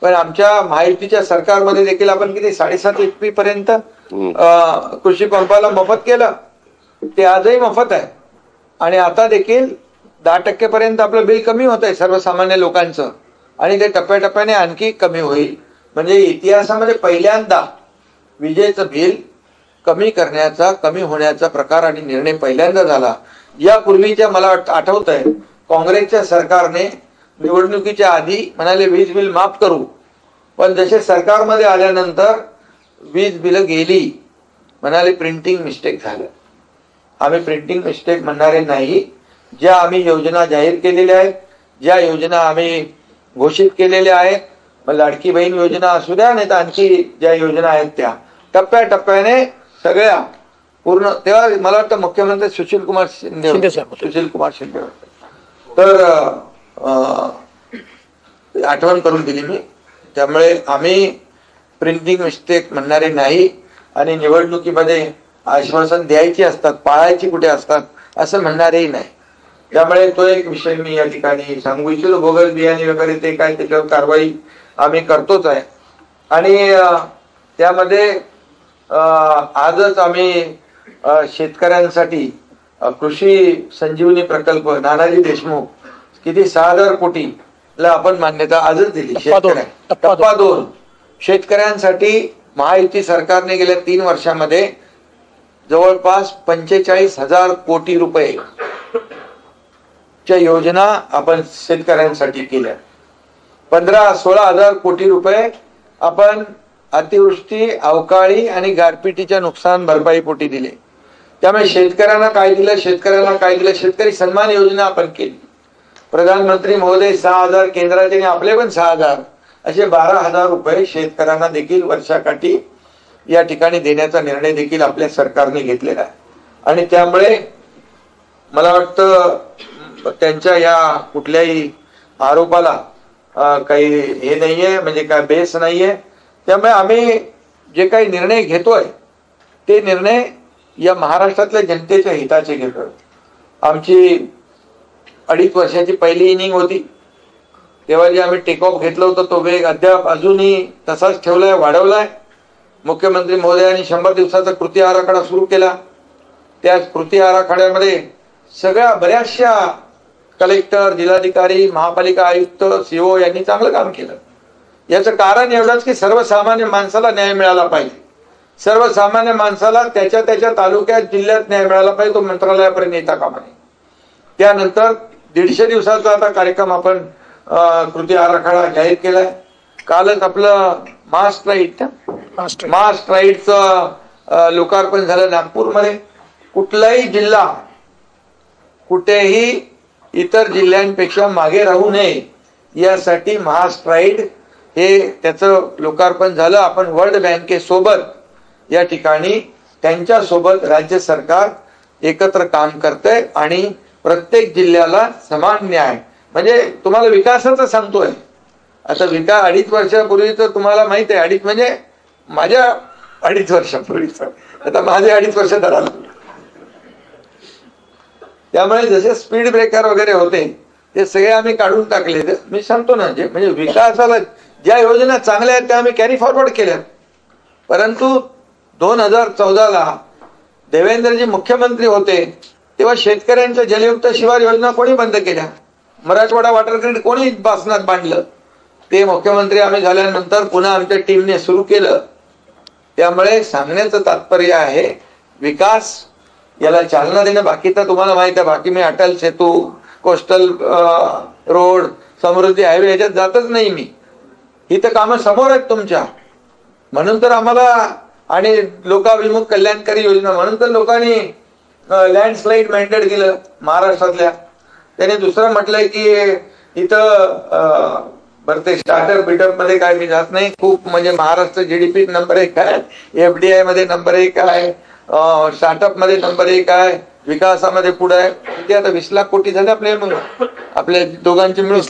पण आमच्या महायुतीच्या सरकारमध्ये देखील आपण किती 7.5 HP पर्यंत कृषी पंपाला मोफत केलं. ते आजही मोफत आहे आणि आता देखील 10% पर्यंत आपलं बिल कमी होत आहे सर्वसामान्य लोकांचं आणि ते टप्प्याटप्प्याने आणखी कमी होईल. म्हणजे इतिहासामध्ये पहिल्यांदा विजेचं बिल कमी करण्याचा कमी होण्याचा प्रकार आणि निर्णय पहिल्यांदा झाला. यापूर्वीच्या मला आठवत आहे काँग्रेसच्या सरकारने निवडणुकीच्या आधी म्हणाले वीज बिल माफ करू, पण जसे सरकारमध्ये आल्यानंतर वीज बिल गेली, म्हणाले प्रिंटिंग मिस्टेक झालं. आम्ही प्रिंटिंग मिस्टेक म्हणणारे नाही. ज्या आम्ही योजना जाहीर केलेल्या आहेत, ज्या योजना आम्ही घोषित केलेल्या आहेत, मग लाडकी बहीण योजना असू द्या नाही तर आणखी ज्या योजना आहेत त्या टप्प्याटप्प्याने सगळ्या पूर्ण. तेव्हा मला वाटतं मुख्यमंत्री सुशील कुमार शिंदे तर आठवण करून दिली मी. त्यामुळे आम्ही प्रिंटिंग मिस्टेक म्हणणारे नाही आणि निवडणुकीमध्ये आश्वासन द्यायची असतात, पाळायची कुठे असतात असं म्हणणारेही नाही. त्यामुळे तो एक विषय मी या ठिकाणी सांगू इच्छितो. बोगस बियाणे वगैरे ते काय त्याच्यावर कारवाई आम्ही करतोच आहे. आणि त्यामध्ये आजच आम्ही शेतकऱ्यांसाठी कृषी संजीवनी प्रकल्प नानाजी देशमुख किती 6,000 कोटीला आपण मान्यता आजच दिली. टप्पा 2 शेतकऱ्यांसाठी महायुती सरकारने गेल्या 3 वर्षामध्ये जवळपास 45,000 कोटी रुपये च्या योजना आपण शेतकऱ्यांसाठी केल्या. 15-16,000 कोटी रुपये आपण अतिवृष्टी, अवकाळी आणि गारपिटीच्या नुकसान भरपाई पोटी दिले. त्यामुळे शेतकऱ्यांना काय दिलं, शेतकरी सन्मान योजना आपण केली. प्रधानमंत्री महोदय 6,000 केंद्राचे आपले पण 6,000 असे 12,000 रुपये शेतकऱ्यांना देखील वर्षाकाठी या ठिकाणी देण्याचा निर्णय देखील आपल्या सरकारने घेतलेला आहे. आणि त्यामुळे मला वाटतं त्यांच्या या कुठल्याही आरोपाला काही हे नाहीये, म्हणजे काय बेस नाहीये. त्यामुळे आम्ही जे काही निर्णय घेतोय ते निर्णय या महाराष्ट्रातल्या जनतेच्या हिताचे घेतोय. आमची 2.5 वर्षाची पहिली इनिंग होती तेव्हा जे आम्ही टेक ऑफ घेतलं होतं तो वेग अद्याप अजूनही तसाच ठेवलाय, वाढवलाय. मुख्यमंत्री महोदयांनी 100 दिवसाचा कृती आराखडा सुरू केला. त्या कृती आराखड्यामध्ये सगळ्या बऱ्याचशा कलेक्टर, जिल्हाधिकारी, महापालिका आयुक्त, सीओ यांनी चांगलं काम केलं. याचं कारण एवढंच की सर्वसामान्य माणसाला न्याय मिळाला पाहिजे. सर्वसामान्य माणसाला त्याच्या तालुक्यात, जिल्ह्यात न्याय मिळाला पाहिजे. तो मंत्रालयापर्यंत येता कामा नये. त्यानंतर 150 दिवसाचा आता कार्यक्रम आपण कृती आराखडा जाहीर केलाय. कालच आपलं मास राईडचं लोकार्पण झालं नागपूरमध्ये. कुठलाही जिल्हा कुठेही इतर जिल्ह्यांपेक्षा मागे राहू नये यासाठी महास्ट्राईड हे त्याचं लोकार्पण झालं. आपण वर्ल्ड बँकेसोबत या ठिकाणी त्यांच्यासोबत राज्य सरकार एकत्र काम करतंय आणि प्रत्येक जिल्ह्याला समान न्याय, म्हणजे तुम्हाला विकासाचं सांगतोय. आता 2.5 वर्षापूर्वीच तुम्हाला माहित आहे, 2.5 म्हणजे माझ्या 2.5 वर्षापूर्वीच, आता माझे 2.5 वर्ष धराल. त्यामुळे जसे स्पीड ब्रेकर वगैरे होते ते सगळे आम्ही काढून टाकले. मी सांगतो ना, जे म्हणजे विकासाला ज्या योजना चांगल्या आहेत त्या आम्ही कॅरी फॉरवर्ड केल्या. परंतु 2014ला देवेंद्रजी मुख्यमंत्री होते तेव्हा शेतकऱ्यांच्या जलयुक्त शिवार योजना कोणी बंद केल्या? मराठवाडा वॉटर ग्रीड कोणी बासनात बांधलं? ते मुख्यमंत्री आम्ही झाल्यानंतर पुन्हा आमच्या टीमने सुरू केलं. त्यामुळे सांगण्याचं तात्पर्य आहे विकास याला चालना देणं बाकी तर तुम्हाला माहित आहे. बाकी मी अटल सेतू, कोस्टल रोड, समृद्धी हायवे याच्यात जातच नाही मी. ही तर कामं समोर आहेत तुमच्या. म्हणून तर आम्हाला, आणि लोकाभिमुख कल्याणकारी योजना म्हणून तर लोकांनी लँडस्लाईड मेंटेन केलं महाराष्ट्रातल्या. त्याने दुसरं म्हटलंय की इथं बरं ते स्टार्टअप बिटअप मध्ये काय मी जात नाही. खूप म्हणजे महाराष्ट्र जीडीपी नंबर 1 आहे, FDI मध्ये नंबर 1 आहे, स्टार्टअप मध्ये नंबर 1 आहे, विकासामध्ये पुढे आहे. ते आता 20 लाख कोटी झाले आपल्या दोघांचे मिळून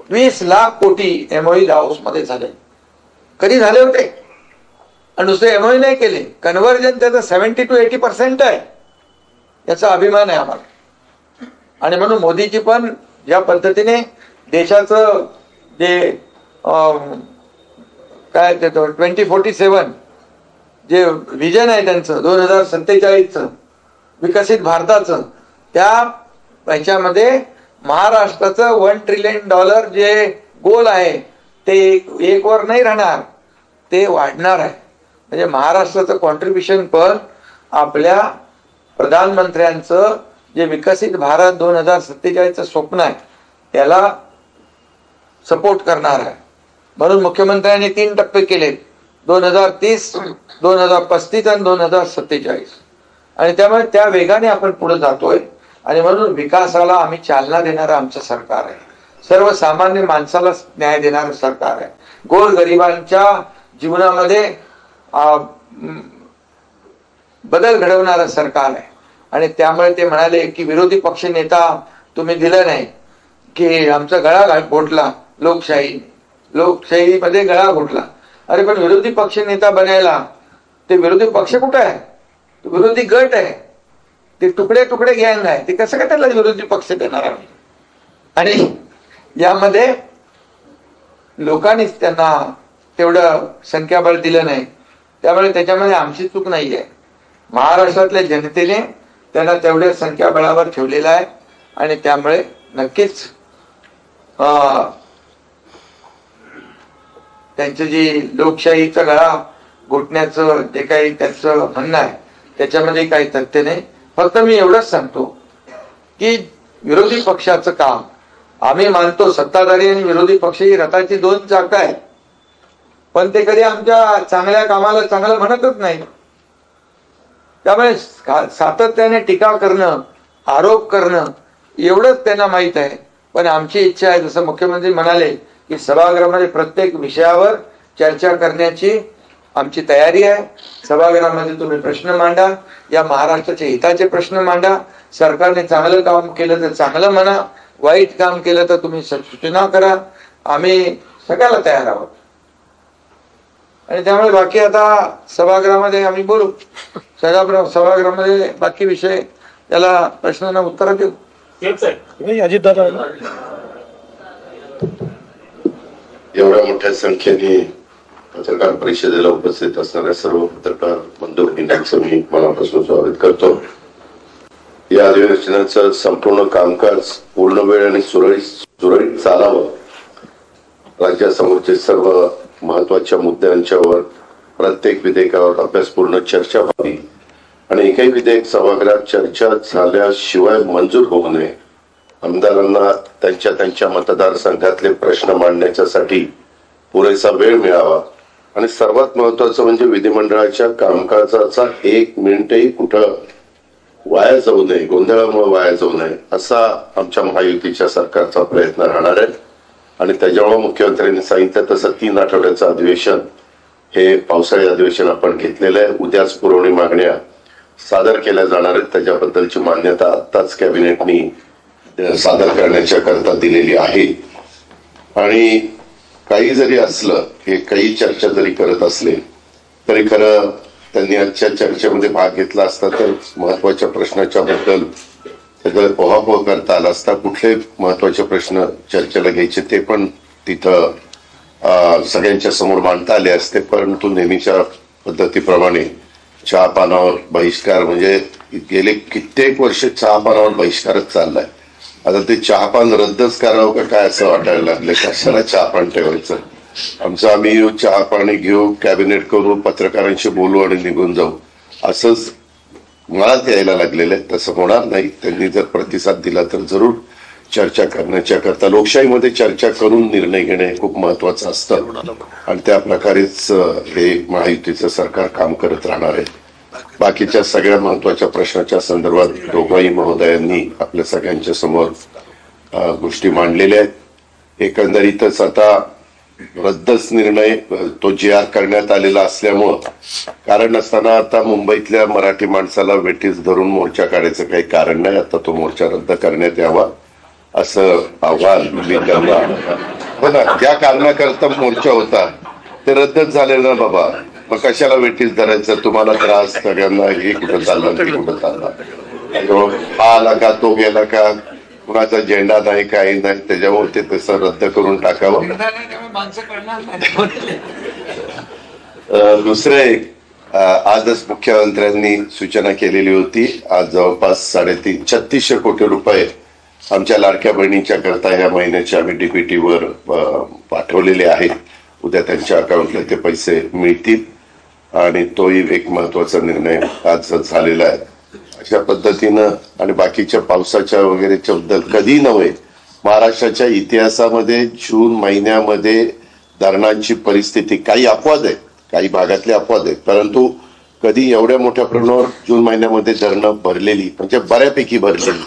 20 लाख कोटी MOU दावोस मध्ये झाले. कधी झाले होते? आणि दुसरे MOU नाही केले. कन्व्हर्जन त्याचं 70 to 80% आहे. याचा अभिमान आहे आम्हाला. आणि म्हणून मोदीजी पण ज्या पद्धतीने देशाचं जे काय ते 2047 जे विजन आहे त्यांचं 2047चं विकसित भारताचं, त्या ह्याच्यामध्ये महाराष्ट्राचं $1 ट्रिलियन जे गोल आहे ते एक वर नाही राहणार, ते वाढणार आहे. म्हणजे महाराष्ट्राचं कॉन्ट्रीब्युशन पण आपल्या प्रधानमंत्र्यांचं जे विकसित भारत 2047चं स्वप्न आहे त्याला सपोर्ट करणार आहे. म्हणून मुख्यमंत्र्यांनी 3 टप्पे केले, 2030, 2035 आणि 2047. आणि त्यामुळे त्या वेगाने आपण पुढे जातोय. आणि म्हणून विकासाला आम्ही चालना देणारं आमचं सरकार आहे. सर्वसामान्य माणसाला न्याय देणारं सरकार आहे. गोरगरिबांच्या जीवनामध्ये बदल घडवणारं सरकार आहे. आणि त्यामुळे ते म्हणाले की विरोधी पक्ष नेता तुम्ही दिलं नाही, की आमचा गळा घोटला लोकशाहीमध्ये गळा घोटला. अरे पण विरोधी पक्ष नेता बनायला ते विरोधी पक्ष कुठे आहे? तो विरोधी गट आहे, ते तुकडे तुकडे गँग आहे. ते कसं काय त्याला विरोधी पक्ष देणार आम्ही? आणि यामध्ये लोकांनीच त्यांना तेवढं संख्याबळ दिलं नाही. त्यामुळे त्याच्यामध्ये आमची चूक नाहीये. महाराष्ट्रातल्या जनतेने त्यांना तेवढ्या संख्याबळावर ठेवलेलं आहे. आणि त्यामुळे नक्कीच त्यांचं जी लोकशाहीचा गळा घोटण्याचं जे काही त्यांचं म्हणणं आहे त्याच्यामध्ये काही तथ्य नाही. फक्त मी एवढंच सांगतो की विरोधी पक्षाचं काम आम्ही मानतो. सत्ताधारी आणि विरोधी पक्ष ही रथाची 2 चाकं आहेत, पण ते कधी आमच्या चांगल्या कामाला चांगलं म्हणतच नाही. त्यामुळे सातत्याने टीका करणं, आरोप करणं एवढंच त्यांना माहित आहे. पण आमची इच्छा आहे, जसं मुख्यमंत्री म्हणाले की सभागृहामध्ये प्रत्येक विषयावर चर्चा करण्याची आमची तयारी आहे. सभागृहामध्ये तुम्ही प्रश्न मांडा, या महाराष्ट्राच्या हिताचे प्रश्न मांडा. सरकारने चांगलं काम केलं तर चांगलं म्हणा, वाईट काम केलं तर तुम्ही सूचना करा. आम्ही सगळ्याला तयार आहोत. आणि त्यामुळे बाकी आता सभागृहामध्ये आम्ही बोलू. सभागृहामध्ये बाकी विषय त्याला प्रश्नांना उत्तर देऊ. अजितदादा, एवढ्या मोठ्या संख्येने पत्रकार परिषदेला उपस्थित असणाऱ्या सर्व पत्रकार बंधू भगिनींचं मी मनापासून स्वागत करतो. या अधिवेशनाचं संपूर्ण कामकाज पूर्ण वेळ आणि सुरळीत चालावं, राज्यासमोरचे सर्व महत्वाच्या मुद्द्यांच्यावर प्रत्येक विधेयकावर अभ्यासपूर्ण चर्चा व्हावी आणि एकही विधेयक सभागृहात चर्चा झाल्याशिवाय मंजूर होऊ नये. आमदारांना त्यांच्या मतदारसंघातले प्रश्न मांडण्यासाठी पुरेसा वेळ मिळावा आणि सर्वात महत्वाचं म्हणजे विधिमंडळाच्या कामकाजाचा 1 मिनिटही कुठं वाया जाऊ नये, गोंधळामुळे वाया जाऊ नये असा आमच्या महायुतीच्या सरकारचा प्रयत्न राहणार आहे. आणि त्याच्यामुळे मुख्यमंत्र्यांनी सांगितलं तसं 3 आठवड्याचं अधिवेशन हे पावसाळी अधिवेशन आपण घेतलेलं आहे. उद्याच पुरवणी मागण्या सादर केल्या जाणार आहेत. त्याच्याबद्दलची मान्यता आत्ताच कॅबिनेटनी सादर करण्याच्या करता दिलेली आहे. आणि काही जरी असलं, हे काही चर्चा जरी करत असले तरी खरं त्यांनी आजच्या चर्चेमध्ये भाग घेतला असता तर महत्वाच्या प्रश्नाच्या बद्दल सगळं पोहापोह करता आला असता. कुठले महत्वाचे प्रश्न चर्चेला घ्यायचे ते पण तिथं सगळ्यांच्या समोर मांडता आले असते. परंतु नेहमीच्या पद्धतीप्रमाणे चहापानावर बहिष्कार, म्हणजे गेले कित्येक वर्ष चहापानावर बहिष्कारच चाललाय. आता ते चहापान रद्दच करावं का काय असं वाटायला लागलं. कशाला चहापान ठेवायचं? आमचं आम्ही येऊ, चहा पाणी घेऊ, कॅबिनेट करू, पत्रकारांशी बोलू आणि निघून जाऊ, असंच मलाच यायला लागलेलं आहे. तसं होणार नाही. त्यांनी जर प्रतिसाद दिला तर जरूर चर्चा करण्याच्या करता लोकशाहीमध्ये चर्चा करून निर्णय घेणे हे खूप महत्वाचं असतं आणि त्या प्रकारेच हे महायुतीचं सरकार काम करत राहणार आहे. बाकीच्या सगळ्या महत्वाच्या प्रश्नाच्या संदर्भात दोघंही महोदयांनी आपल्या सगळ्यांच्या समोर गोष्टी मांडलेल्या आहेत. एकंदरीतच आता रद्दच निर्णय तो GR करण्यात आलेला असल्यामुळं कारण नसताना आता मुंबईतल्या मराठी माणसाला वेठीस धरून मोर्चा काढायचं काही कारण नाही. आता तो मोर्चा रद्द करण्यात यावा असं आव्हान मी त्यांना हो ना ज्या कारणाकरता मोर्चा होता ते रद्दच झाले ना बाबा. मग कशाला वेठीस धरायचं. तुम्हाला त्रास सगळ्यांना हे कुठं चाललं ते कुठं चाललं हा आला का तो गेला का कुणाचा झेंडा नाही काही नाही त्याच्यामुळे ते तसं रद्द करून टाकावं. दुसरे आजच मुख्यमंत्र्यांनी सूचना केलेली होती. आज जवळपास 3600 कोटी रुपये आमच्या लाडक्या बहिणींच्या करता ह्या महिन्याच्या आम्ही DBT वर पाठवलेले आहेत. उद्या त्यांच्या अकाउंटला ते पैसे मिळतील आणि तोही एक महत्वाचा निर्णय आज झालेला आहे. अशा पद्धतीनं आणि बाकीच्या पावसाच्या वगैरेच्या बद्दल कधी नव्हे महाराष्ट्राच्या इतिहासामध्ये जून महिन्यामध्ये धरणांची परिस्थिती काही अपवाद आहेत काही भागातले अपवाद आहेत परंतु कधी एवढ्या मोठ्या प्रमाणावर जून महिन्यामध्ये धरणं भरलेली म्हणजे बऱ्यापैकी भरलेली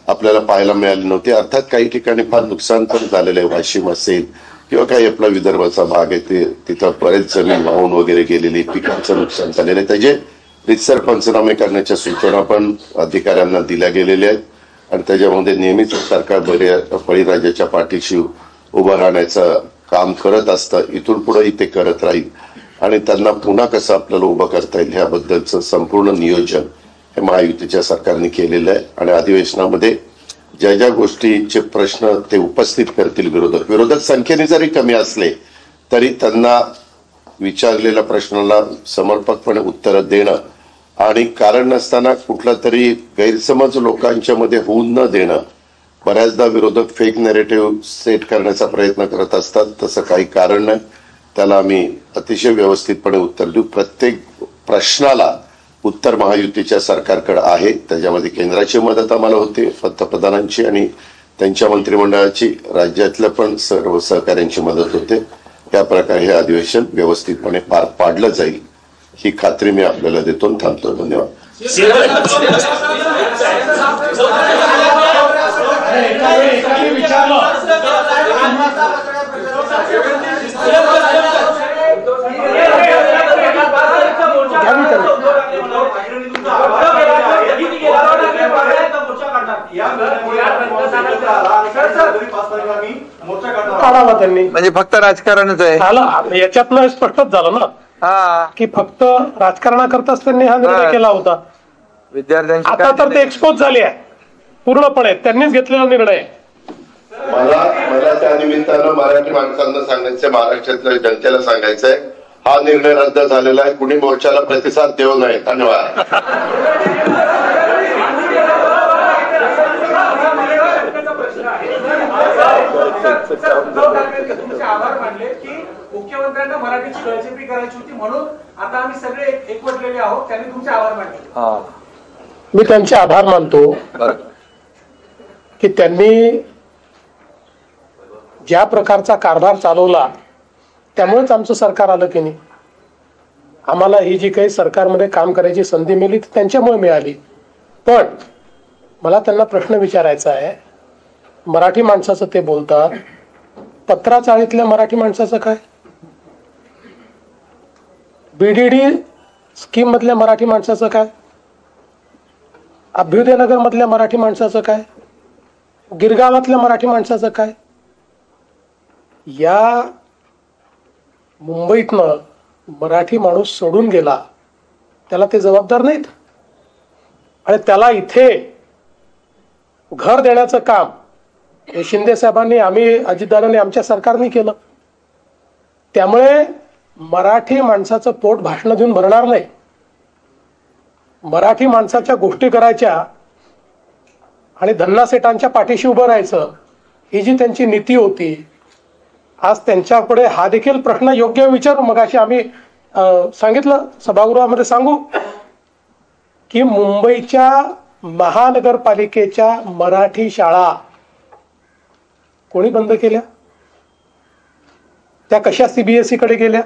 आपल्याला पाहायला मिळाली नव्हती. अर्थात काही ठिकाणी फार नुकसान पण झालेलं आहे. वाशिम असेल किंवा काही आपला विदर्भाचा भाग आहे ते तिथं बरेच जमीन वाहून वगैरे गेलेली पिकांचं नुकसान झालेलं आहे. त्याचे रितसर पंचनामे करण्याच्या सूचना पण अधिकाऱ्यांना दिल्या गेलेल्या आहेत आणि त्याच्यामध्ये नेहमीच सरकार बळीराजाच्या पाठीशी उभं राहण्याचं काम करत असतं. इथून पुढेही ते करत राहील आणि त्यांना पुन्हा कसं आपल्याला उभं करता येईल ह्याबद्दलचं संपूर्ण नियोजन हे महायुतीच्या सरकारने केलेलं आहे. आणि अधिवेशनामध्ये ज्या ज्या गोष्टीचे प्रश्न ते उपस्थित करतील विरोधक संख्येने जरी कमी असले तरी त्यांना विचारलेल्या प्रश्नाला समर्पकपणे उत्तर देणं आणि कारण नसताना कुठला तरी गैरसमज लोकांच्या मध्ये होऊन न देणं. बऱ्याचदा विरोधक फेक नॅरेटिव्ह सेट करण्याचा प्रयत्न करत असतात. तसं काही कारण नाही. त्याला आम्ही अतिशय व्यवस्थितपणे उत्तर देऊ. प्रत्येक प्रश्नाला उत्तर महायुतीच्या सरकारकडे आहे. त्याच्यामध्ये केंद्राची मदत आम्हाला होते पंतप्रधानांची आणि त्यांच्या मंत्रिमंडळाची राज्यातल्या पण सर्व सहकाऱ्यांची मदत होते. त्या प्रकारे हे अधिवेशन व्यवस्थितपणे पार पाडलं जाईल ही खात्री मी आपल्याला देतो. थांबतो. धन्यवाद. काढावा त्यांनी म्हणजे फक्त राजकारणच आहे झालं. याच्यातनं स्पष्टच झालं ना की फक्त राजकारणाकरताच त्यांनी हा निर्णय केला होता. विद्यार्थ्यांची आता तर ते एक्सपोज झाले आहे पूर्णपणे. त्यांनीच घेतलेला निर्णय. मला त्या निमित्तानं मराठी माणसांना सांगायचंय महाराष्ट्रातल्या जनतेला सांगायचंय हा निर्णय रद्द झालेला आहे. कुणी मोर्चाला प्रतिसाद देऊ नये. धन्यवाद. आभार मानले की मुख्यमंत्र्यांना मराठीची गळचेपी करायची होती म्हणून आता आम्ही सगळे एकवटलेले आहोत. त्यांनी तुमचे आभार मानले. मी त्यांचे आभार मानतो की त्यांनी ज्या प्रकारचा कारभार चालवला त्यामुळेच आमचं सरकार आलं की नाही. आम्हाला ही जी काही सरकारमध्ये काम करायची संधी मिळाली ती त्यांच्यामुळे मिळाली. पण मला त्यांना प्रश्न विचारायचा आहे. मराठी माणसाचं ते बोलतात. पत्राचाळीतल्या मराठी माणसाचं काय. BDD स्कीम मधल्या मराठी माणसाचं काय. अभ्युदयनगर मधल्या मराठी माणसाचं काय. गिरगावातल्या मराठी माणसाचं काय. या मुंबईतनं मराठी माणूस सोडून गेला त्याला ते जबाबदार नाहीत आणि त्याला इथे घर देण्याचं काम हे शिंदे साहेबांनी आम्ही अजितदादांनी आमच्या सरकारने केलं. त्यामुळे मराठी माणसाचं पोट भाषण देऊन भरणार नाही. मराठी माणसाच्या गोष्टी करायच्या आणि धन्नासेठांच्या पाठीशी उभं राहायचं ही जी त्यांची नीती होती. आज त्यांच्याकडे हा देखील प्रश्न योग्य विचारू. मग अशी आम्ही सांगितलं सभागृहामध्ये सांगू की मुंबईच्या महानगरपालिकेच्या मराठी शाळा कोणी बंद केल्या? त्या कशा सीबीएसई कडे गेल्या?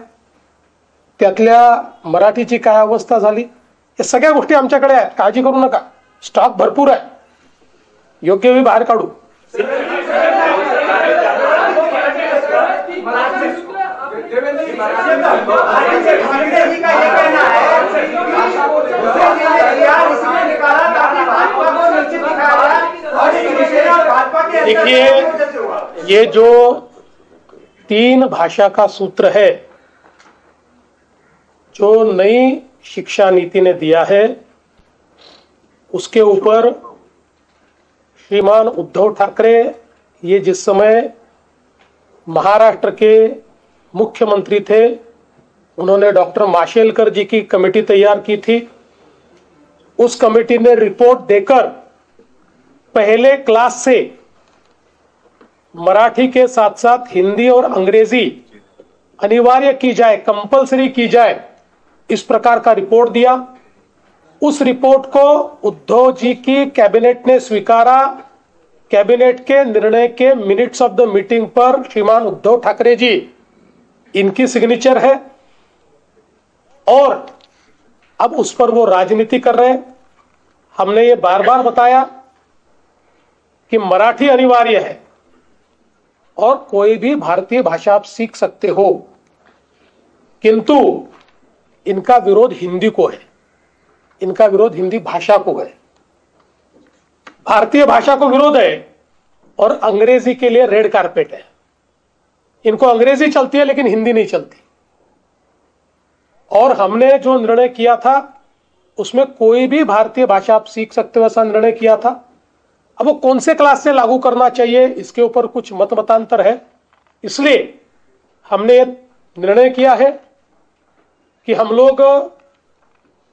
त्यातल्या मराठीची काय अवस्था झाली? या सगळ्या गोष्टी आमच्याकडे आहेत, काळजी करू नका. स्टॉक भरपूर आहे, योग्य वेळी बाहेर काढू. देखिए, ये जो 3 भाषा का सूत्र है जो नई शिक्षा नीति ने दिया है, उसके ऊपर श्रीमान उद्धव ठाकरे ये जिस समय महाराष्ट्र के मुख्यमंत्री थे, उन्होंने डॉक्टर माशेलकर जी की कमेटी तैयार की थी. उस कमेटी ने रिपोर्ट देकर पहले क्लास से मराठी के साथ साथ हिंदी और अंग्रेजी अनिवार्य की जाए, कंपलसरी की जाए, इस प्रकार का रिपोर्ट दिया. उस रिपोर्ट को उद्धव जी की कैबिनेट ने स्वीकारा. कैबिनेट के निर्णय के मिनट्स ऑफ द मीटिंग पर श्रीमान उद्धव ठाकरे जी, इनकी सिग्नेचर है और अब उस पर वो राजनीति कर रहे हैं. हमने ये बार बार बताया कि मराठी अनिवार्य है और कोई भी भारतीय भाषा आप सीख सकते हो, किंतु इनका विरोध हिंदी को है, इनका विरोध हिंदी भाषा को है. भारतीय भाषा को विरोध है और अंग्रेजी के लिए रेड कारपेट है. इनको अंग्रेजी चलती है लेकिन हिंदी नहीं चलती. और हमने जो निर्णय किया था उसमें कोई भी भारतीय भाषा आप सीख सकते हो, ऐसा निर्णय किया था. अब वो कौन से क्लास से लागू करना चाहिए, इसके ऊपर कुछ मतांतर है. इसलिए हमने ये निर्णय किया है कि हम लोग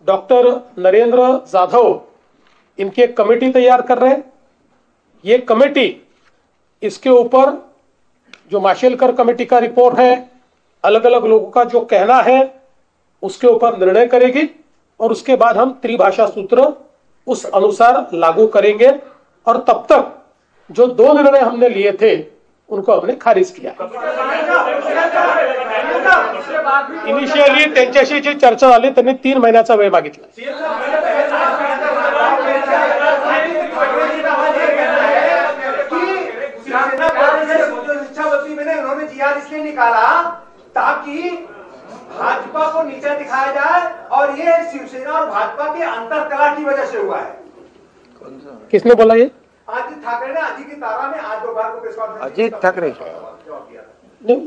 डॉक्टर नरेंद्र जाधव, इनकी एक कमेटी तैयार कर रहे हैं. ये कमेटी इसके ऊपर जो माशेलकर कमेटी का रिपोर्ट है, अलग अलग लोगों का जो कहना है, उसके ऊपर निर्णय करेगी और उसके बाद हम त्रिभाषा सूत्र उस अनुसार लागू करेंगे. और तब तक जो 2 निर्णय हमने लिए थे उनको हमने खारिज किया. इनिशियली त्यांच्याशी जी चर्चा झाली त्यांनी 3 महिन्याचा वेळ मागितला. उन्होंने जीआर इसलिए निकाला ताकि भाजपा को नीचा दिखाया जाए और ये शिवसेना और भाजपा के अंतरकलह की वजह से हुआ है. किसने बोला ये? अजीत ठाकरे ने अजीत की तारा में आज दोपहर को प्रेस कॉन्फ्रेंस. अजीत ठाकरे नहीं,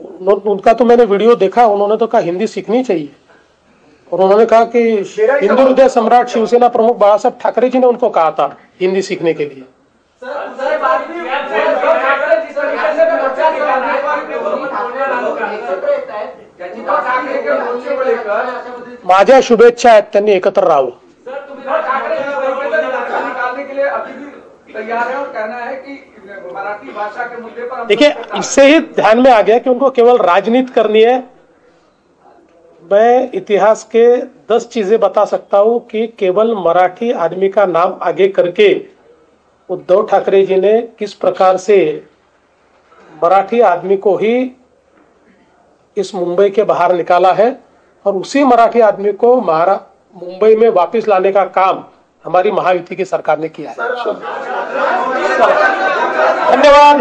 उनका तो मैंने वीडियो देखा. उन्होंने तो कहा हिंदी सीखनी चाहिए और उन्होंने कहा कि हिंदू हृदय सम्राट शिवसेना प्रमुख बाला साहब ठाकरे जी ने उनको कहा था हिंदी सीखने के लिए. माझ्या शुभेच्छा आहेत, त्यांनी एकत्र राहावं. तैयार है और कहना है कि मराठी भाषा के मुद्दे पर. देखिए, इससे ही ध्यान में आ गया कि उनको केवल राजनीति करनी है. मैं इतिहास के 10 चीजें बता सकता हूं कि केवल मराठी आदमी का नाम आगे करके उद्धव ठाकरे जी ने किस प्रकार से मराठी आदमी को ही इस मुंबई के बाहर निकाला है और उसी मराठी आदमी को मुंबई में वापस लाने का काम हमारी महायुति की सरकार ने किया है. धन्यवाद.